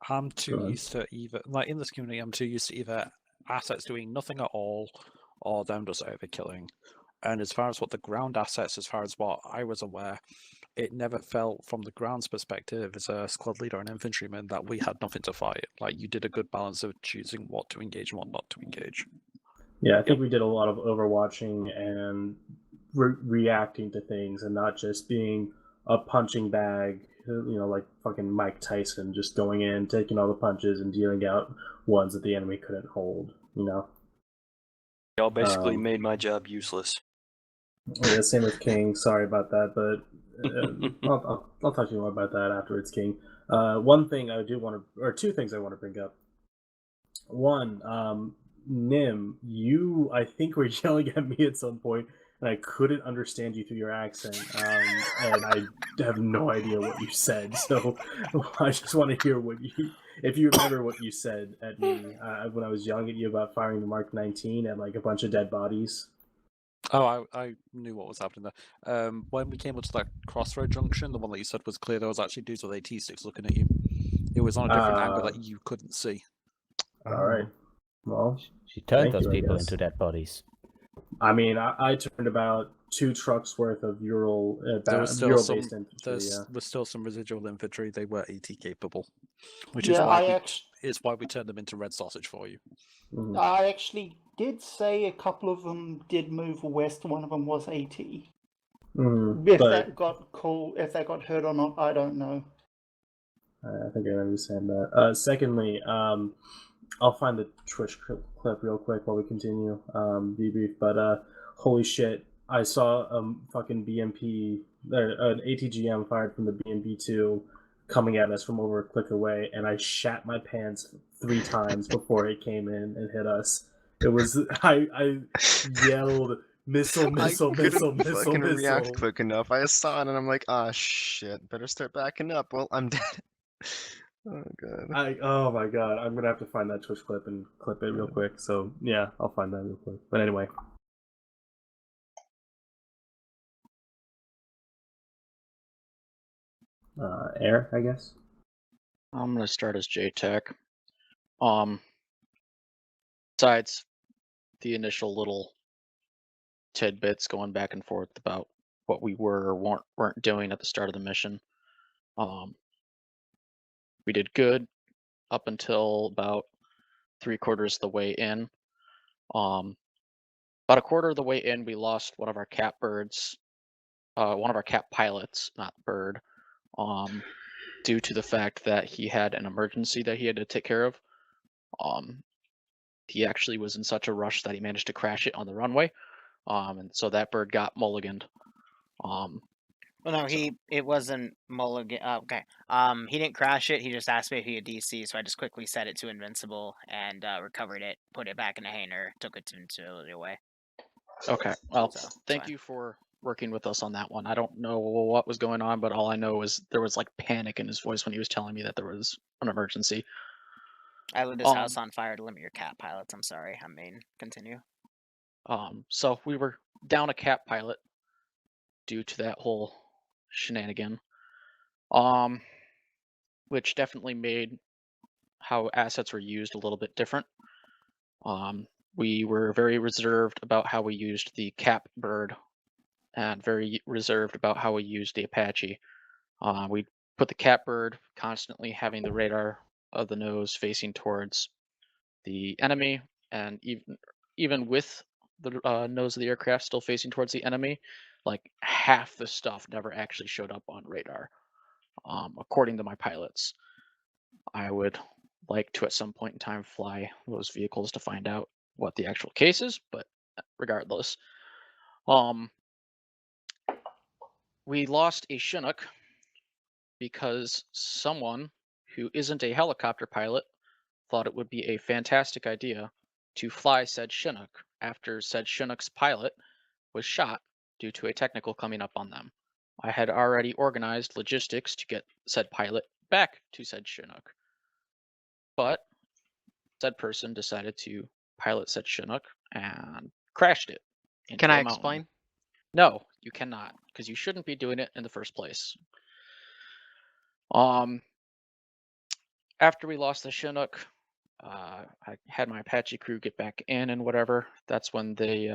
I'm too used to either, like in this community, I'm too used to either assets doing nothing at all, or them just overkilling. And as far as what the ground assets, as far as what I was aware, it never felt from the ground's perspective as a squad leader and infantryman that we had nothing to fight. Like, you did a good balance of choosing what to engage and what not to engage. Yeah, I think we did a lot of overwatching and reacting to things, and not just being a punching bag, like fucking Mike Tyson, just going in, taking all the punches and dealing out ones that the enemy couldn't hold, Y'all basically made my job useless. Yeah, same with King. Sorry about that, but I'll talk to you more about that afterwards, King. One thing I do want to, or two things I want to bring up. One, Nim, you, I think, were yelling at me at some point, and I couldn't understand you through your accent, and I have no idea what you said, so I just want to hear if you remember what you said at me when I was yelling at you about firing the Mark 19 at like a bunch of dead bodies. Oh, I knew what was happening there. When we came up to that crossroad junction, the one that you said was clear, there was actually dudes with AT sticks looking at you. It was on a different angle that you couldn't see. Alright. Well, she turned those people into dead bodies. I mean, I turned about 2 trucks worth of Ural there was still Ural-based some, infantry. was still some residual infantry. They were AT capable, which is why we turned them into red sausage for you. Mm-hmm. I actually did say a couple of them did move west. One of them was AT. If that got hurt or not, I don't know. I think I understand that. Secondly, I'll find the Twitch clip real quick while we continue debrief. But holy shit, I saw a fucking BMP, an ATGM fired from the BMP-2 coming at us from over a click away, and I shat my pants 3 times before it came in and hit us. It was I yelled missile. I couldn't fucking react quick enough. I saw it and I'm like, ah, shit, better start backing up. Well, I'm dead. Oh god. Oh my god, I'm gonna have to find that Twitch clip and clip it real quick. So yeah, I'll find that real quick. But anyway. Air, I guess. I'm gonna start as JTech. Besides the initial little tidbits going back and forth about what we were or weren't doing at the start of the mission, we did good up until about 3/4 of the way in. About a quarter of the way in, we lost one of our cat birds, one of our cat pilots, not bird, due to the fact that he had an emergency that he had to take care of. He actually was in such a rush that he managed to crash it on the runway, and so that bird got mulliganed. Well, no, it wasn't mulligan. Okay. He didn't crash it. He just asked me if he had DC, so I just quickly set it to invincible and recovered it, put it back in a hangar, took it to invincibility away. Okay. Well, thank you for working with us on that one. I don't know what was going on, but all I know is there was like panic in his voice when he was telling me that there was an emergency. I lit this house on fire to limit your cat pilots. I'm sorry. I mean, continue. So we were down a cat pilot due to that whole shenanigan, which definitely made how assets were used a little bit different. We were very reserved about how we used the cap bird and very reserved about how we used the Apache. We put the catbird constantly having the radar of the nose facing towards the enemy, and even with the nose of the aircraft still facing towards the enemy, like half the stuff never actually showed up on radar, according to my pilots. I would like to at some point in time fly those vehicles to find out what the actual case is, but regardless, we lost a Chinook because someone who isn't a helicopter pilot thought it would be a fantastic idea to fly said Chinook after said Chinook's pilot was shot due to a technical coming up on them. I had already organized logistics to get said pilot back to said Chinook, but said person decided to pilot said Chinook and crashed it. Can I explain? No, you cannot, because you shouldn't be doing it in the first place. After we lost the Chinook, I had my Apache crew get back in and whatever. That's when they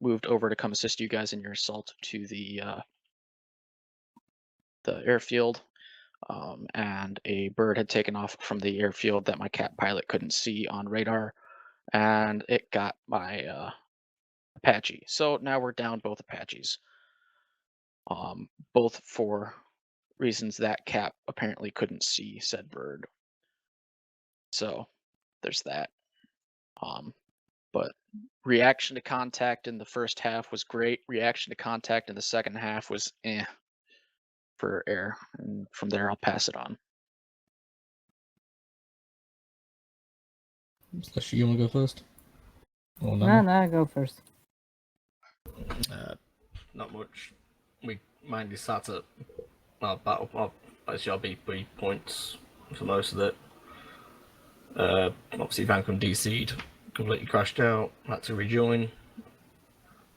moved over to come assist you guys in your assault to the airfield. And a bird had taken off from the airfield that my cat pilot couldn't see on radar, and it got my Apache. So now we're down both Apaches. Both for reasons that cat apparently couldn't see said bird. So there's that. But reaction to contact in the first half was great. Reaction to contact in the second half was for air. And from there, I'll pass it on. Slushy, you want to go first? Or No, go first. Not much. We mainly sat at our battle, our BP points for most of it. Obviously, Vancouver DC'd, completely crashed out, had to rejoin.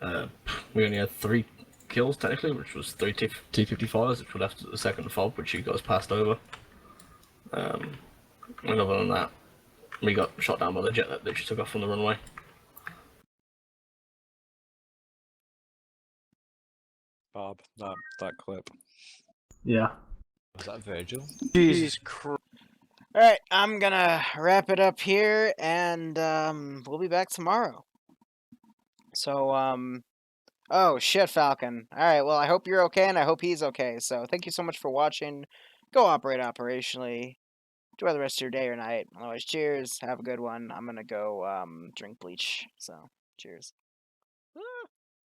We only had 3 kills technically, which was 3 T-55s, which were left at the second FOB, which you guys passed over. And other than that, we got shot down by the jet that literally took off from the runway. Bob, that clip. Yeah. Was that Virgil? Jesus Christ. Alright, I'm gonna wrap it up here, and we'll be back tomorrow. So, oh shit, Falcon. Alright, well, I hope you're okay, and I hope he's okay. So, thank you so much for watching. Go operate operationally. Enjoy the rest of your day or night. Otherwise, cheers. Have a good one. I'm gonna go drink bleach. So, cheers.